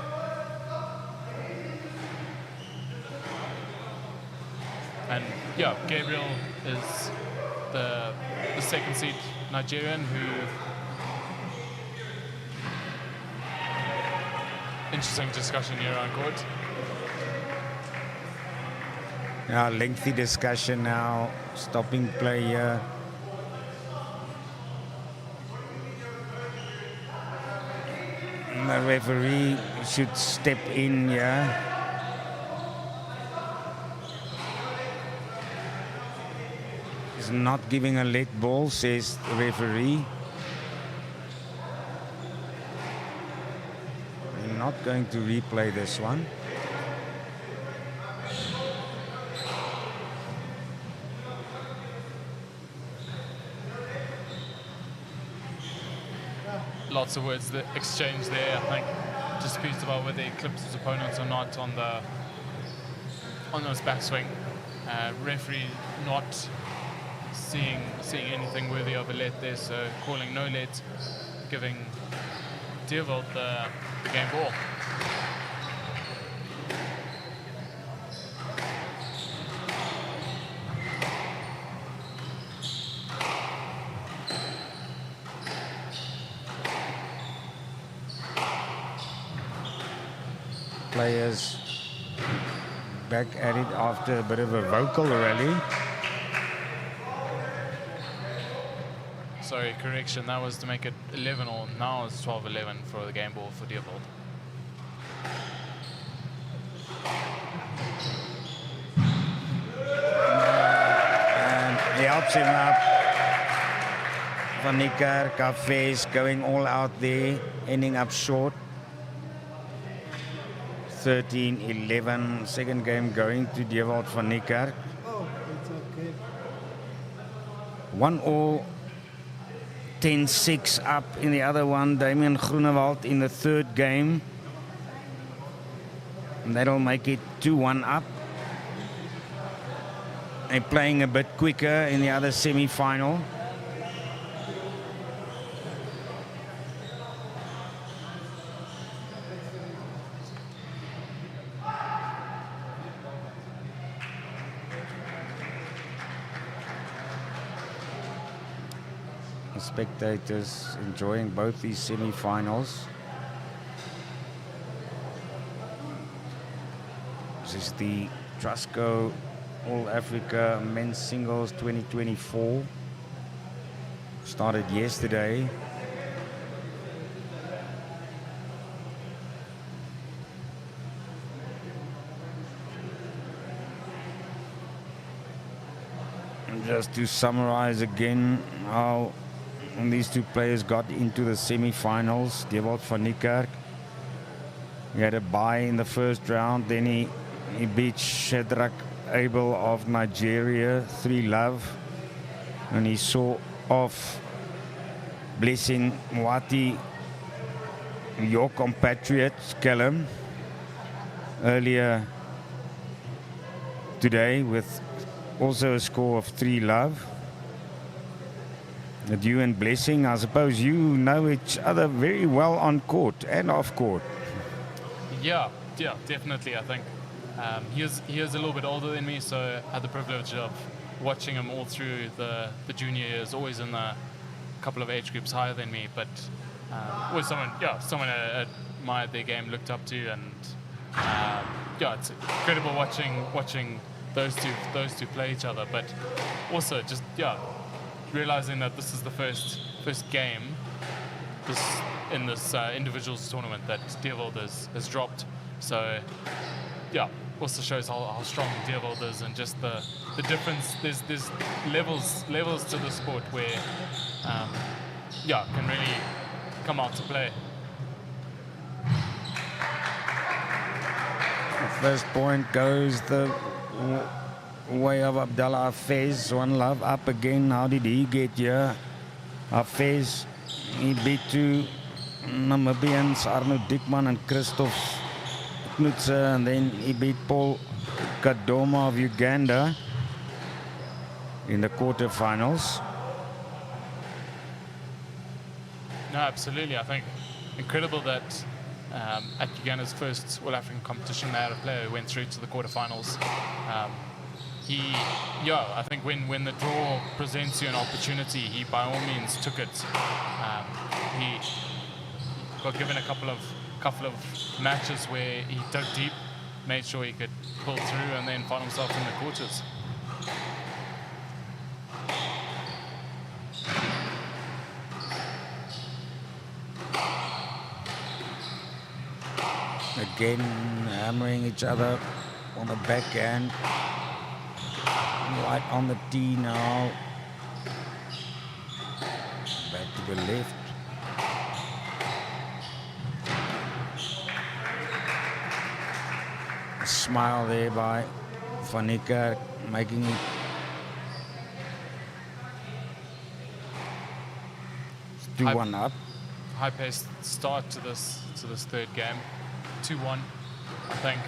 And yeah, Gabriel is the second seed Nigerian who. Interesting discussion here on court. Yeah, lengthy discussion now. Stopping play here. The referee should step in here. He's not giving a let ball, says the referee. We're not going to replay this one. Lots of words that exchanged there, I think. Disputes about whether he clips his opponents or not on those backswing. Referee not seeing anything worthy of a let there, so calling no let, giving Deerveld the game ball. Players back at it after a bit of a vocal rally. Sorry, correction, that was to make it 11 all. Now it's 12-11 for the game ball for Deerveld. And he helps him up. Van Niekerk, Cafés going all out there, ending up short. 13-11, second game going to Deerveld van Niekerk. Oh, it's okay. 1 all, 10-6 up in the other one. Damian Groenewald in the third game. And that'll make it 2-1 up. They're playing a bit quicker in the other semi-final. Spectators enjoying both these semi-finals. This is the Trustco All Africa Men's Singles 2024. Started yesterday. And just to summarize again how these two players got into the semi-finals. Deerveld van Niekerk, he had a bye in the first round, then he beat Shadrach Abel of Nigeria 3-love, and he saw off Blessing Mwati, your compatriot Callum, earlier today with also a score of 3-love. But you and Blessing, I suppose you know each other very well on court and off court. Yeah, definitely. I think he is a little bit older than me, so I had the privilege of watching him all through the junior years, always in a couple of age groups higher than me, but was someone I admired their game, looked up to, and it's incredible watching those two play each other, but also just realizing that this is the first game in this individuals tournament that Deerveld has dropped. So also shows how strong Deerveld is, and just the difference. There's levels to the sport where can really come out to play. First point goes the way of Abdallah Hafez. 1-love up again. How did he get here? Hafez, he beat two Namibians, Arno Dickman and Christoph Knutzer, and then he beat Paul Kadoma of Uganda in the quarterfinals. No, absolutely. I think incredible that at Uganda's first All African competition, they had a player who went through to the quarterfinals. I think when the draw presents you an opportunity, he by all means took it. He got given a couple of matches where he dug deep, made sure he could pull through, and then found himself in the quarters. again hammering each other on the backhand. Right on the tee now. Back to the left. A smile there by Van Niekerk, making it 2-1 up. High-paced start to this third game, 2-1. I think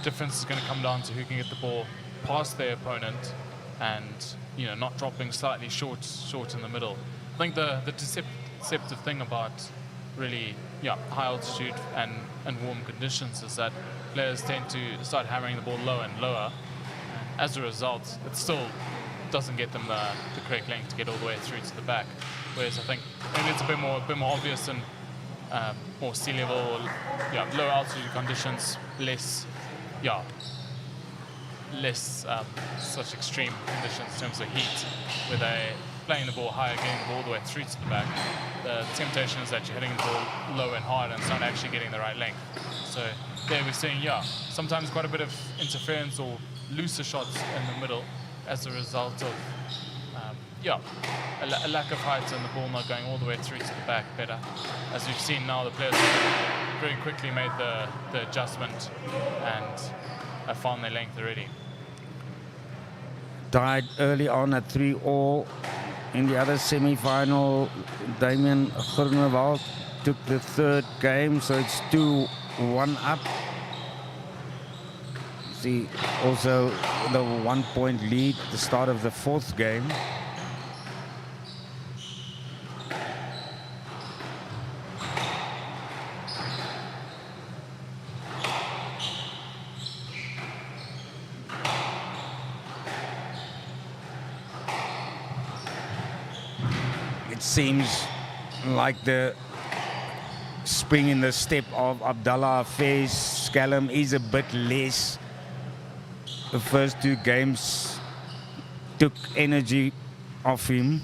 difference is going to come down to who can get the ball past their opponent, and not dropping slightly short in the middle. I think the deceptive thing about really high altitude and warm conditions is that players tend to start hammering the ball lower and lower. As a result, it still doesn't get them the correct length to get all the way through to the back. Whereas I think maybe it's a bit more obvious in more sea level, or, low altitude conditions, less such extreme conditions in terms of heat, where they're playing the ball higher, getting the ball all the way through to the back. The temptation is that you're hitting the ball low and hard and it's not actually getting the right length. So there we're seeing, sometimes quite a bit of interference or looser shots in the middle as a result of a lack of height and the ball not going all the way through to the back better. As we've seen now, the players have very quickly made the adjustment and have found their length already. Tied early on at 3-all. In the other semi-final, Damian Groenewald took the third game, so it's 2-1 up. See, also the 1-point lead at the start of the fourth game. It seems like the spring in the step of Abdallah Hafez Callum is a bit less. The first two games took energy off him.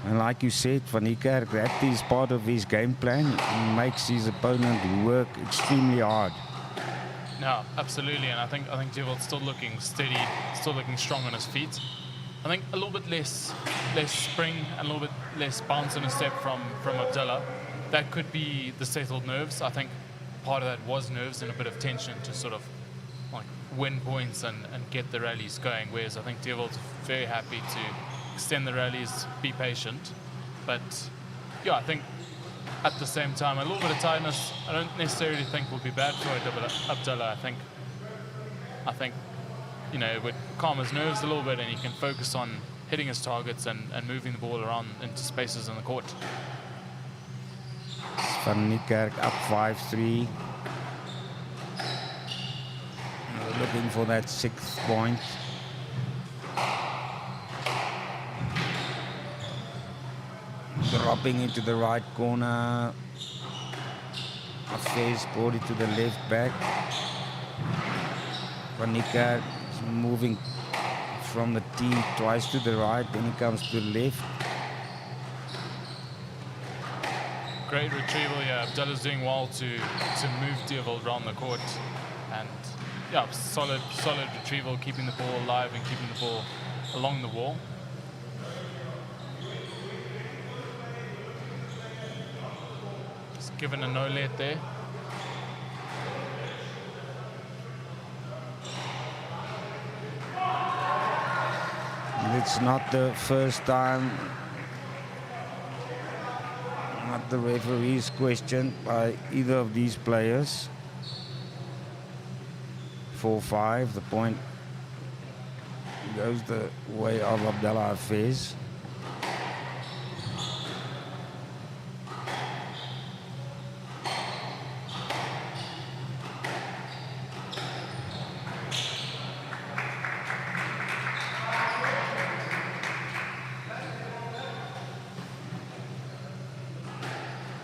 And like you said, Van Niekerk, that is part of his game plan. He makes his opponent work extremely hard. No, absolutely, and I think Dewald's still looking steady, still looking strong on his feet. I think a little bit less spring and a little bit less bounce in a step from Abdullah. That could be the settled nerves. I think part of that was nerves and a bit of tension to sort of like win points and get the rallies going. Whereas I think Dewald's very happy to extend the rallies, be patient. But yeah, I think at the same time, a little bit of tightness I don't necessarily think would be bad for Abdullah. I think it would calm his nerves a little bit and he can focus on hitting his targets and moving the ball around into spaces in the court. Van Niekerk up 5-3. Looking for that 6th point. Dropping into the right corner. Hafez brought it to the left back. Van Niekerk moving from the tee twice to the right, then he comes to the left. Great retrieval, yeah. Abdullah's doing well to move Dewald around the court, and yeah, solid retrieval, keeping the ball alive and keeping the ball along the wall. Just given a no let there. It's not the first time not the referees questioned by either of these players. 4-5, the point goes the way of Abdallah Hafez.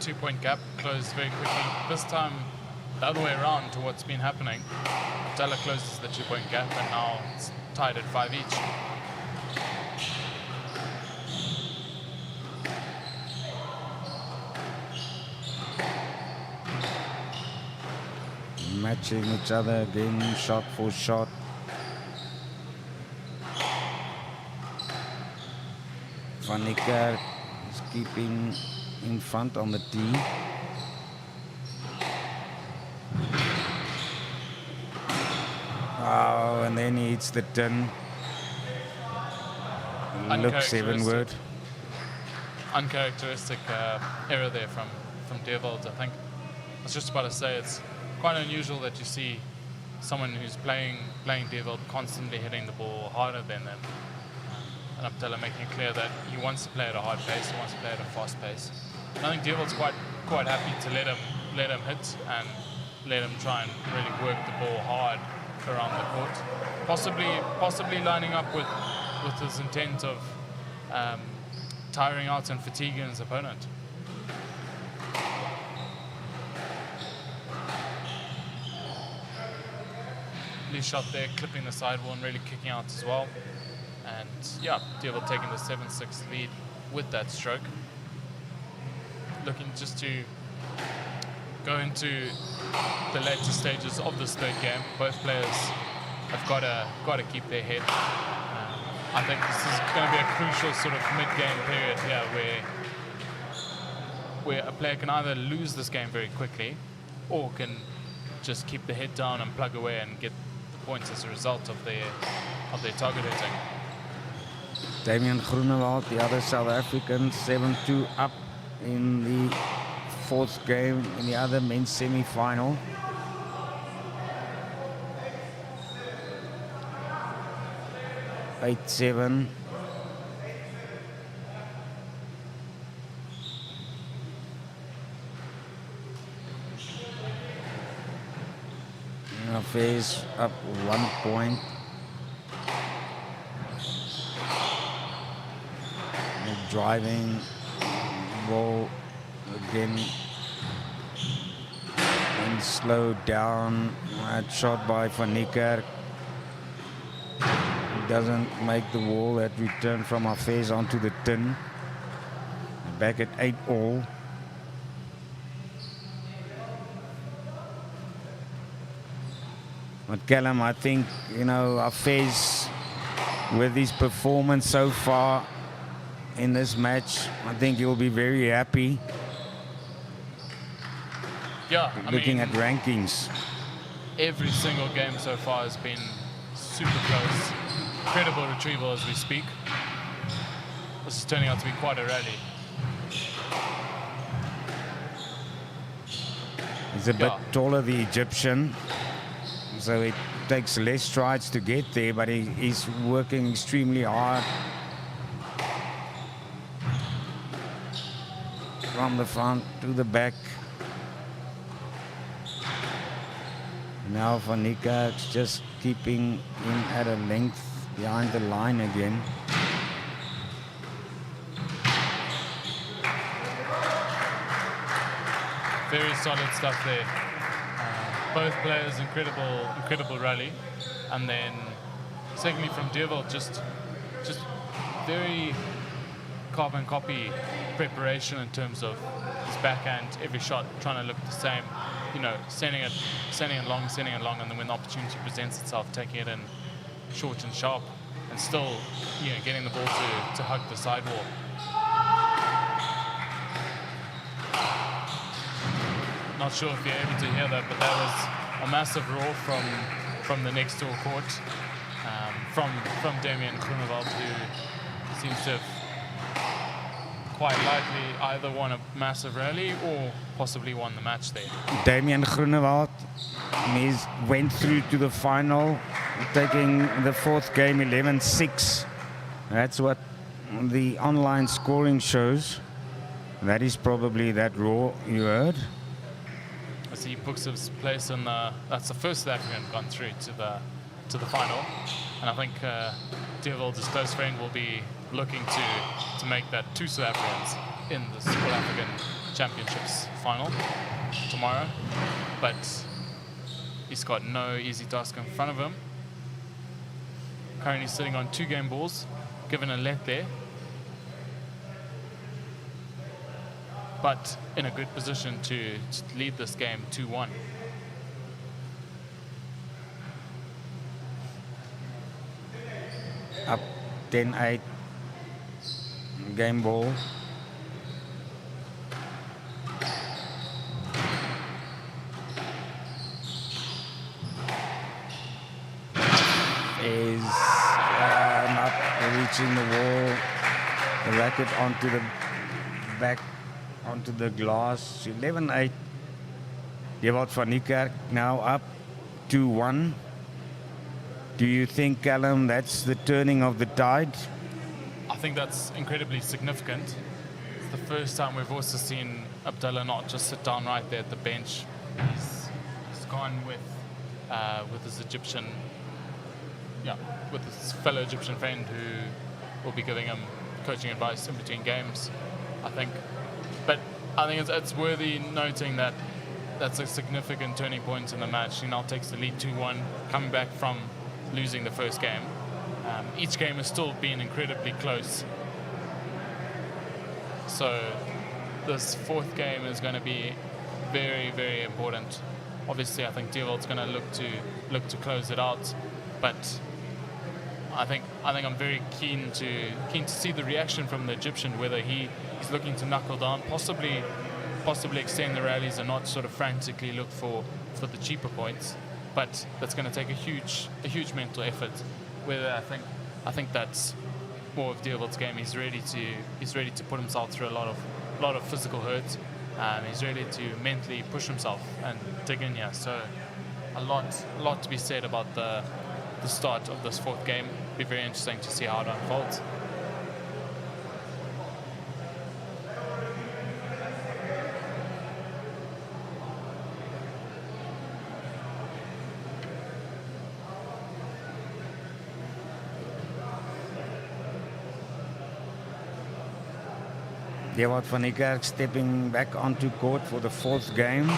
Two-point gap closed very quickly. This time, the other way around to what's been happening. Abdallah closes the two-point gap, and now it's tied at 5 each. matching each other again, shot for shot. Van Niekerk is keeping in front on the tee. Oh, and then he hits the tin. Looks sevenward. Uncharacteristic error there from Deerwold, I think. I was just about to say it's quite unusual that you see someone who's playing Deerwold constantly hitting the ball harder than them. And Abdullah making it clear that he wants to play at a hard pace, he wants to play at a fast pace. And I think Deerwold's quite happy to let him hit and let him try and really work the ball hard around the court. Possibly lining up with his intent of tiring out and fatiguing his opponent. Lee shot there, clipping the sidewall and really kicking out as well. And yeah, Deerwold taking the 7-6 lead with that stroke. Looking just to go into the later stages of this third game. Both players have got to keep their head. I think this is going to be a crucial sort of mid-game period here where a player can either lose this game very quickly or can just keep the head down and plug away and get the points as a result of their target hitting. Damian Groenewald, the other South African, 7-2 up in the fourth game in the other men's semi-final. 8-7. Face up 1 point. Driving ball again and slowed down. Shot by Van Niekerk. Doesn't make the wall. That return from our face onto the tin. Back at 8-all. But Callum, I think, our face with his performance so far in this match, I think he'll be very happy. Yeah, looking at rankings. Every single game so far has been super close. Incredible retrieval as we speak. This is turning out to be quite a rally. He's a bit taller, the Egyptian, so it takes less strides to get there, but he's working extremely hard. From the front to the back. Now Van Niekerk's just keeping him at a length behind the line again. Very solid stuff there. Both players, incredible rally. And then secondly from Deerwold, just very carbon copy preparation in terms of his backhand, every shot trying to look the same, sending it long, and then when the opportunity presents itself, taking it in short and sharp, and still, getting the ball to hug the sidewall. Not sure if you're able to hear that, but that was a massive roar from the next door court, from Damian Groenewald, who seems to have quite likely either won a massive rally or possibly won the match there. Damian Groenewald went through to the final, taking the fourth game 11-6. That's what the online scoring shows. That is probably that roar you heard. I see Pux's place in that's the first South African gone through to the final, and I think Deerwold's close friend will be looking to make that 2 South Africans in the All African Championships final tomorrow, but he's got no easy task in front of him. Currently sitting on 2 game balls, given a let there, but in a good position to lead this game 2-1. Up 10-8. Game ball. Is not reaching the wall. The racket onto the back, onto the glass. 11-8. Dewald van Niekerk now up 2-1. Do you think, Callum, that's the turning of the tide? I think that's incredibly significant. It's the first time we've also seen Abdullah not just sit down right there at the bench. He's gone with his Egyptian, with his fellow Egyptian friend who will be giving him coaching advice in between games, I think. But I think it's worthy noting that that's a significant turning point in the match. He now takes the lead 2-1, coming back from losing the first game. Each game has still been incredibly close. So this fourth game is going to be very, very important. Obviously, I think Dewald's going to look to close it out, but I think I'm very keen to see the reaction from the Egyptian, whether he's looking to knuckle down, possibly extend the rallies and not sort of frantically look for the cheaper points. But that's going to take a huge mental effort. Whether I think that's more of Dewald's game. He's ready to put himself through a lot of physical hurt. He's ready to mentally push himself and dig in here. So a lot to be said about the start of this fourth game. Be very interesting to see how it unfolds. Dewald van Niekerk stepping back onto court for the fourth game.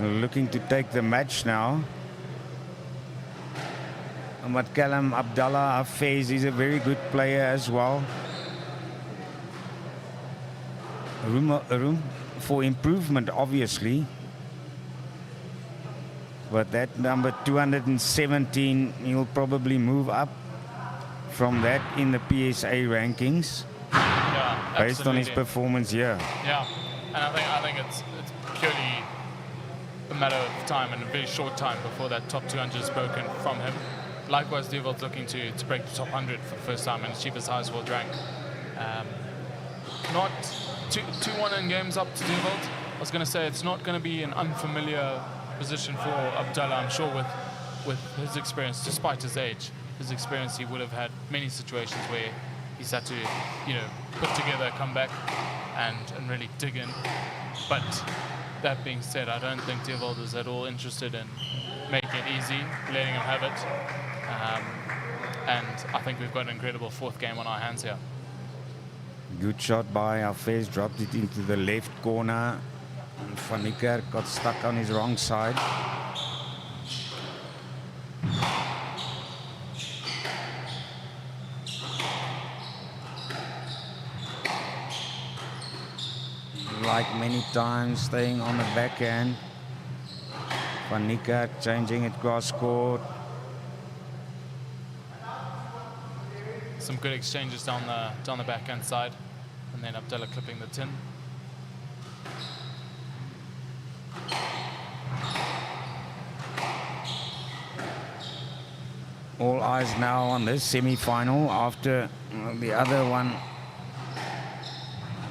Looking to take the match now. But Callum Abdallah Hafez is a very good player as well. Room for improvement, obviously. But that number 217, he'll probably move up from that in the PSA rankings. Yeah, based on his performance here. Yeah, and I think it's purely a matter of time and a very short time before that top 200 is broken from him. Likewise, Dewald's looking to break the top 100 for the first time and achieve his highest world rank. Not 2-1 in games up to Dewald. I was going to say it's not going to be an unfamiliar position for Abdallah. I'm sure with his experience, despite his age, his experience, he would have had many situations where he's had to, put together a comeback and really dig in. But that being said, I don't think Dewald is at all interested in making it easy, letting him have it. And I think we've got an incredible fourth game on our hands here. Good shot by Hafez, dropped it into the left corner. And Van Niekerk got stuck on his wrong side. Like many times, staying on the backhand. Van Niekerk changing it cross court. Some good exchanges down the backhand side, and then Abdallah clipping the tin. All eyes now on this semi-final after the other one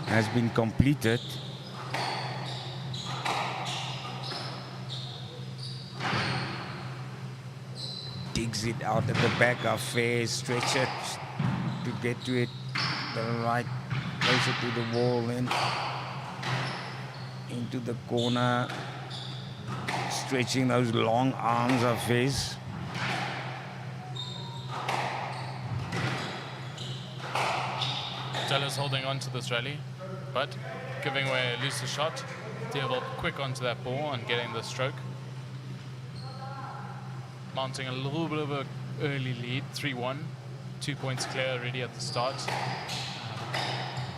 has been completed. Digs it out at the back of face, stretch it to get to it the right, closer to the wall, then into the corner, stretching those long arms of his. Abdallah's holding on to this rally, but giving away a looser shot. Dewald quick onto that ball and getting the stroke. Mounting a little bit of an early lead, 3-1. 2 points clear already at the start,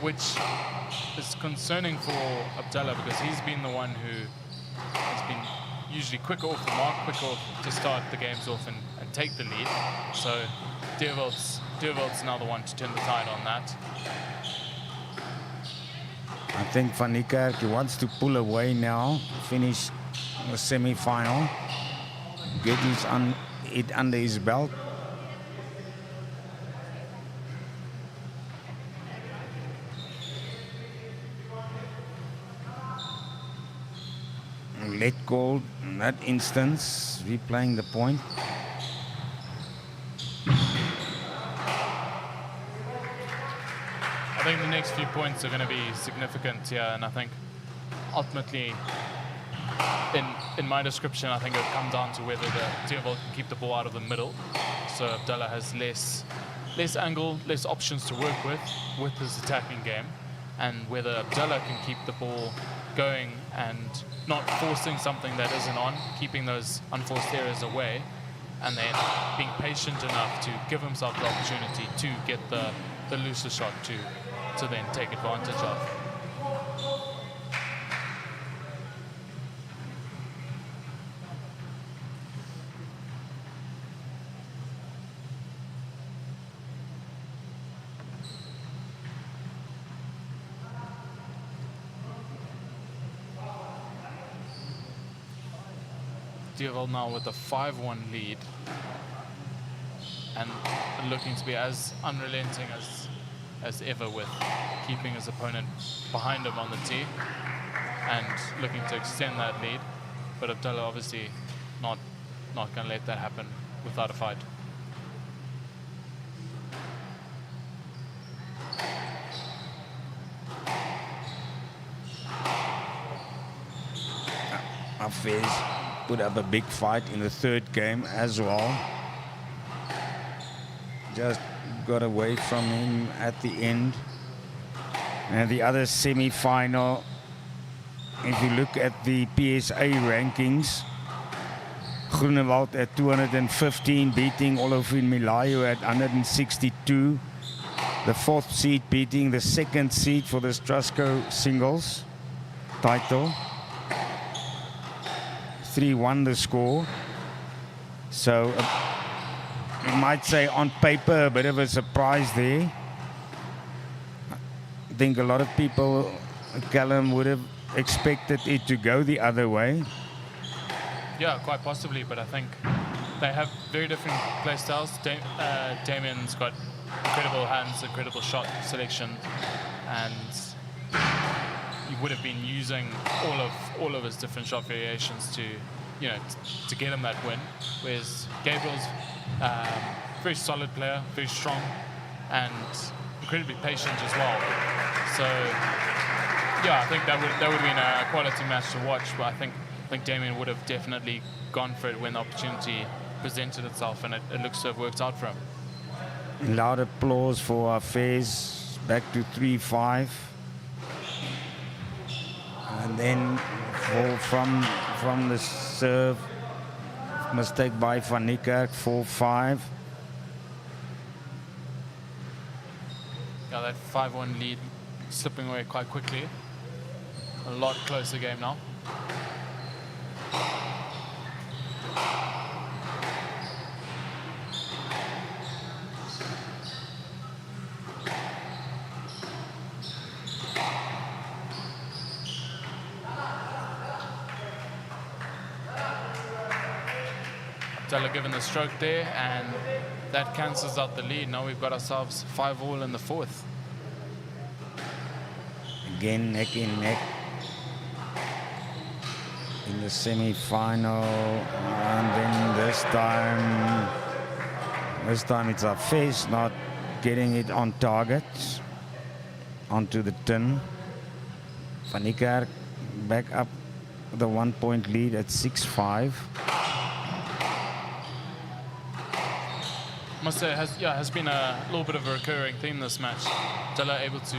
which is concerning for Abdallah because he's been the one who has been usually quicker off the mark, quicker to start the games off and take the lead. So Deerveld's now the one to turn the tide on that. I think Van Niekerk wants to pull away now, finish the semi-final, get it under his belt. Let go in that instance, replaying the point. I think the next few points are going to be significant here, and I think ultimately, in my description, I think it will come down to whether the Deerveld can keep the ball out of the middle. So Abdullah has less angle, less options to work with his attacking game, and whether Abdullah can keep the ball going and not forcing something that isn't on, keeping those unforced areas away, and then being patient enough to give himself the opportunity to get the looser shot to then take advantage of. Deerveld now with a 5-1 lead and looking to be as unrelenting as ever with keeping his opponent behind him on the tee and looking to extend that lead. But Abdullah obviously not going to let that happen without a fight. Hafez put up a big fight in the third game as well. Just got away from him at the end. And the other semi-final, if you look at the PSA rankings, Groenewald at 215, beating Olofin Milayo at 162. The fourth seed beating the second seed for this Trustco singles title. 3-1 the score. So you might say on paper a bit of a surprise there. I think a lot of people, Callum, would have expected it to go the other way. Yeah, quite possibly, but I think they have very different play styles. Damien's got incredible hands, incredible shot selection, and he would have been using all of his different shot variations to, to get him that win. Whereas Gabriel's a very solid player, very strong, and incredibly patient as well. So yeah, I think that would have been a quality match to watch. But I think Damien would have definitely gone for it when the opportunity presented itself, and it looks to have worked out for him. Loud applause for Hafez, back to 3-5. And then from the serve, mistake by Van Niekerk, 4-5. Yeah, that 5-1 lead slipping away quite quickly. A lot closer game now. Abdullah given the stroke there, and that cancels out the lead. Now we've got ourselves 5-all in the fourth. Again, neck in neck in the semi-final, and then this time it's Hafez not getting it on target, onto the tin. Van Niekerk back up the 1-point lead at 6-5. Must say, has been a little bit of a recurring theme this match. Abdullah able to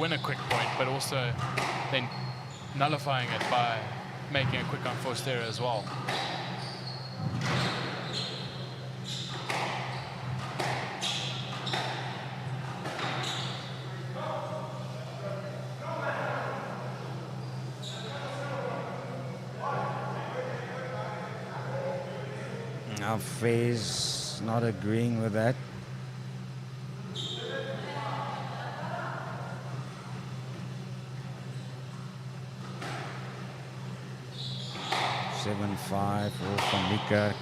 win a quick point, but also then nullifying it by making a quick unforced error as well. Our Fez not agreeing with that. (7-5) for Van Niekerk.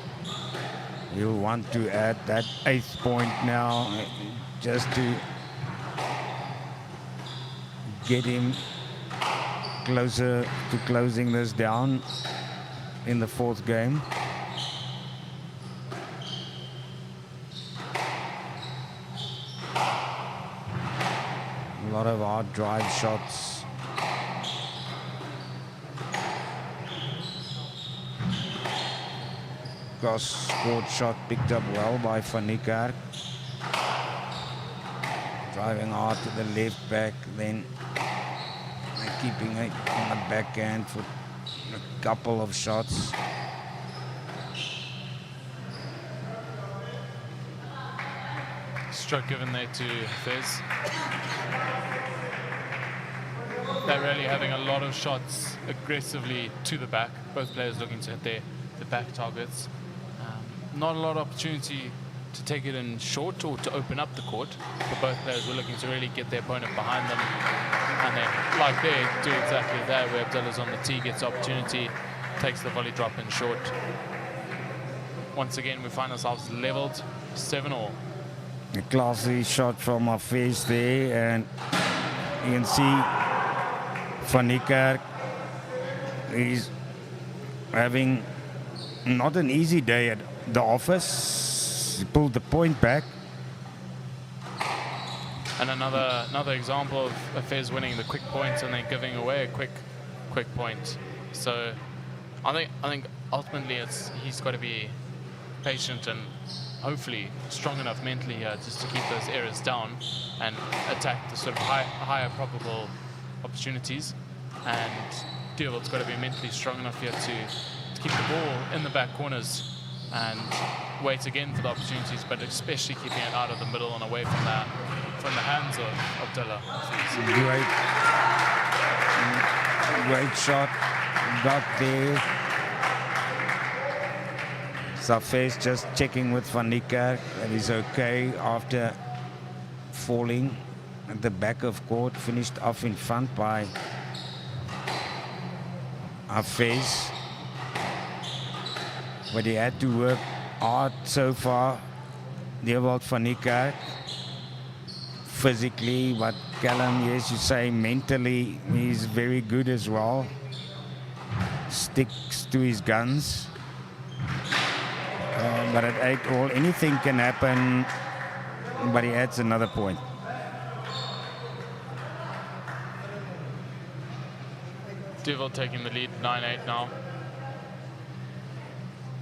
He'll want to add that 8th point now, just to get him closer to closing this down in the 4th game. A lot of hard drive shots. Cross-court shot picked up well by Van Niekerk. Driving hard to the left back, then keeping it on the backhand for a couple of shots. Stroke given there to Fez. They're really having a lot of shots aggressively to the back. Both players looking to hit their back targets. Not a lot of opportunity to take it in short or to open up the court, but both players were looking to really get their opponent behind them. And then, like they do exactly that, where Abdullah's on the tee, gets the opportunity, takes the volley drop in short. Once again, we find ourselves leveled 7-all. A classy shot from our face there, and you can see Van Niekerk is having not an easy day at the office. He pulled the point back. And another example of Fez winning the quick point and then giving away a quick point. So I think ultimately he's got to be patient and hopefully strong enough mentally here just to keep those errors down and attack the sort of higher probable opportunities. And Deerwold's got to be mentally strong enough here to keep the ball in the back corners and wait again for the opportunities, but especially keeping it out of the middle and away from the hands of Abdullah. Great shot, got there. Safez just checking with Van Niekerk that he's okay after falling at the back of court, finished off in front by Hafez. But he had to work hard so far. Deerwold Van Niekerk physically, but Callum, yes, you say mentally, he's very good as well. Sticks to his guns. But at 8-all, anything can happen, but he adds another point. Deerwold taking the lead 9-8 now.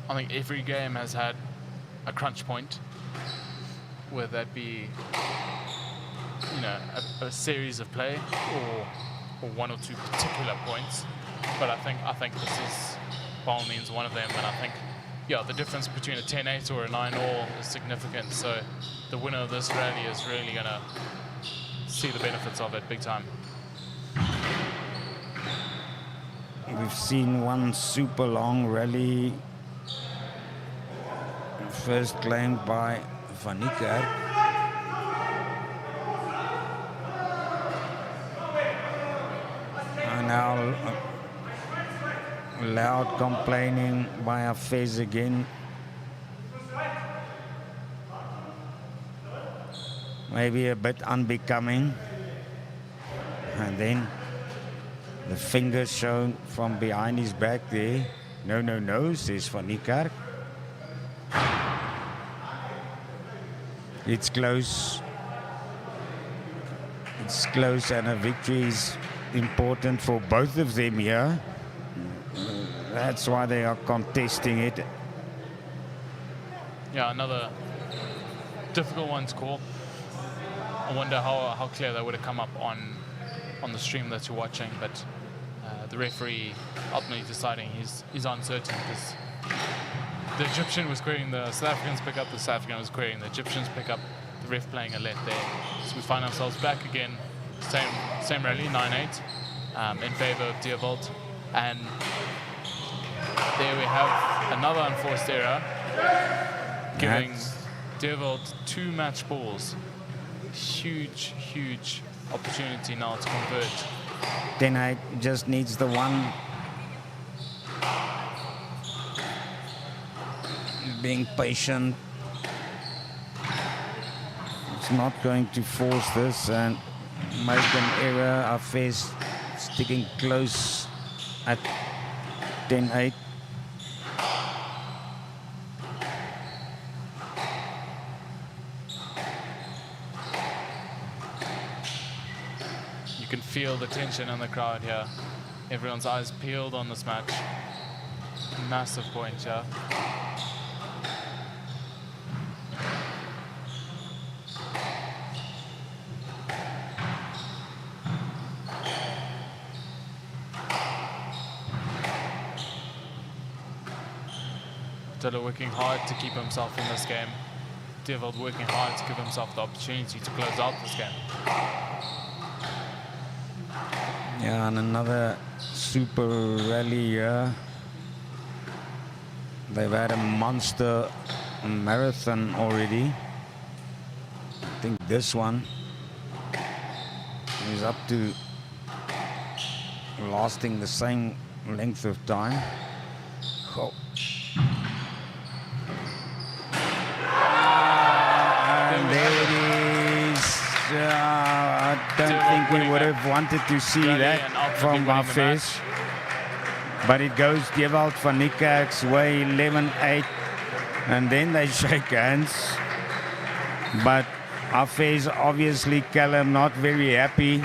I think every game has had a crunch point, whether that be, you know, a series of play or one or two particular points. But I think this is by all means one of them, and I think, yeah, the difference between a 10-8 or a 9-all is significant. So the winner of this rally is really going to see the benefits of it big time. We've seen one super long rally, first claimed by Van Niekerk. And now loud complaining by Hafez again. Maybe a bit unbecoming. And then the fingers shown from behind his back there. No, no, no, says Van Niekerk. It's close. It's close, and a victory is important for both of them here. That's why they are contesting it. Yeah, another difficult one to call. I wonder how clear that would have come up on the stream that you're watching, but the referee ultimately deciding he's uncertain because the Egyptian was querying the South Africans pick up, the South African was querying the Egyptians pick up, the ref playing a let there. So we find ourselves back again, same rally, 9-8, in favor of Deerwold. And there we have another unforced error giving Devil 2 match balls. Huge, huge opportunity now to convert. Then just needs the one. Being patient. It's not going to force this and make an error. Our face sticking close at 10-8. You can feel the tension in the crowd here. Everyone's eyes peeled on this match. Massive point here. Dilla working hard to keep himself in this game. Devil working hard to give himself the opportunity to close out this game. Yeah, and another super rally here. They've had a monster marathon already. I think this one is up to lasting the same length of time. Oh. And there it is. I don't think we would have wanted to see that from Hafez. But it goes Gewald van Niekerk's way, 11-8. And then they shake hands. But Hafez, obviously, Callum, not very happy.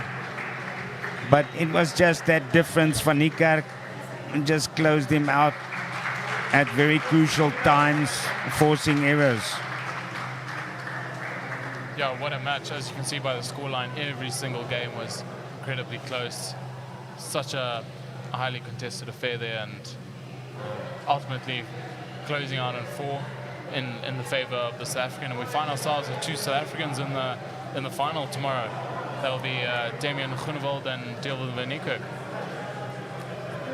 But it was just that difference. Van Niekerk just closed him out at very crucial times, forcing errors. Yeah, what a match. As you can see by the scoreline, every single game was incredibly close. Such a highly contested affair there, and ultimately closing out on 4 in the favor of the South African. And we find ourselves with 2 South Africans in the final tomorrow. That'll be Damian Groenewald and Devil van Niekerk.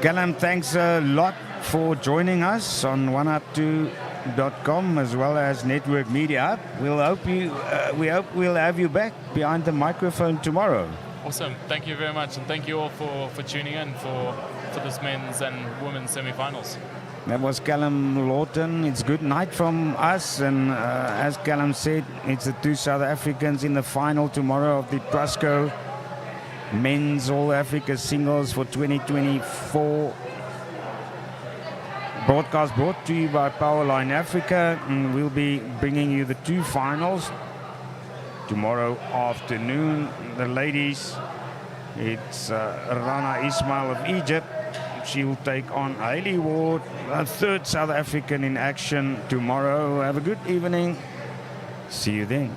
Callum, thanks a lot for joining us on oneup2.com as well as Network Media Hub. We hope we'll have you back behind the microphone tomorrow. Awesome. Thank you very much, and thank you all for tuning in for this men's and women's semi-finals. That was Callum Lawton. It's good night from us, and as Callum said, it's the 2 South Africans in the final tomorrow of the Trustco Men's All Africa Singles for 2024. Broadcast brought to you by Powerline Africa, and we'll be bringing you the 2 finals tomorrow afternoon. The ladies, it's Rana Ismail of Egypt. She will take on Hayley Ward, a 3rd South African in action tomorrow. Have a good evening. See you then.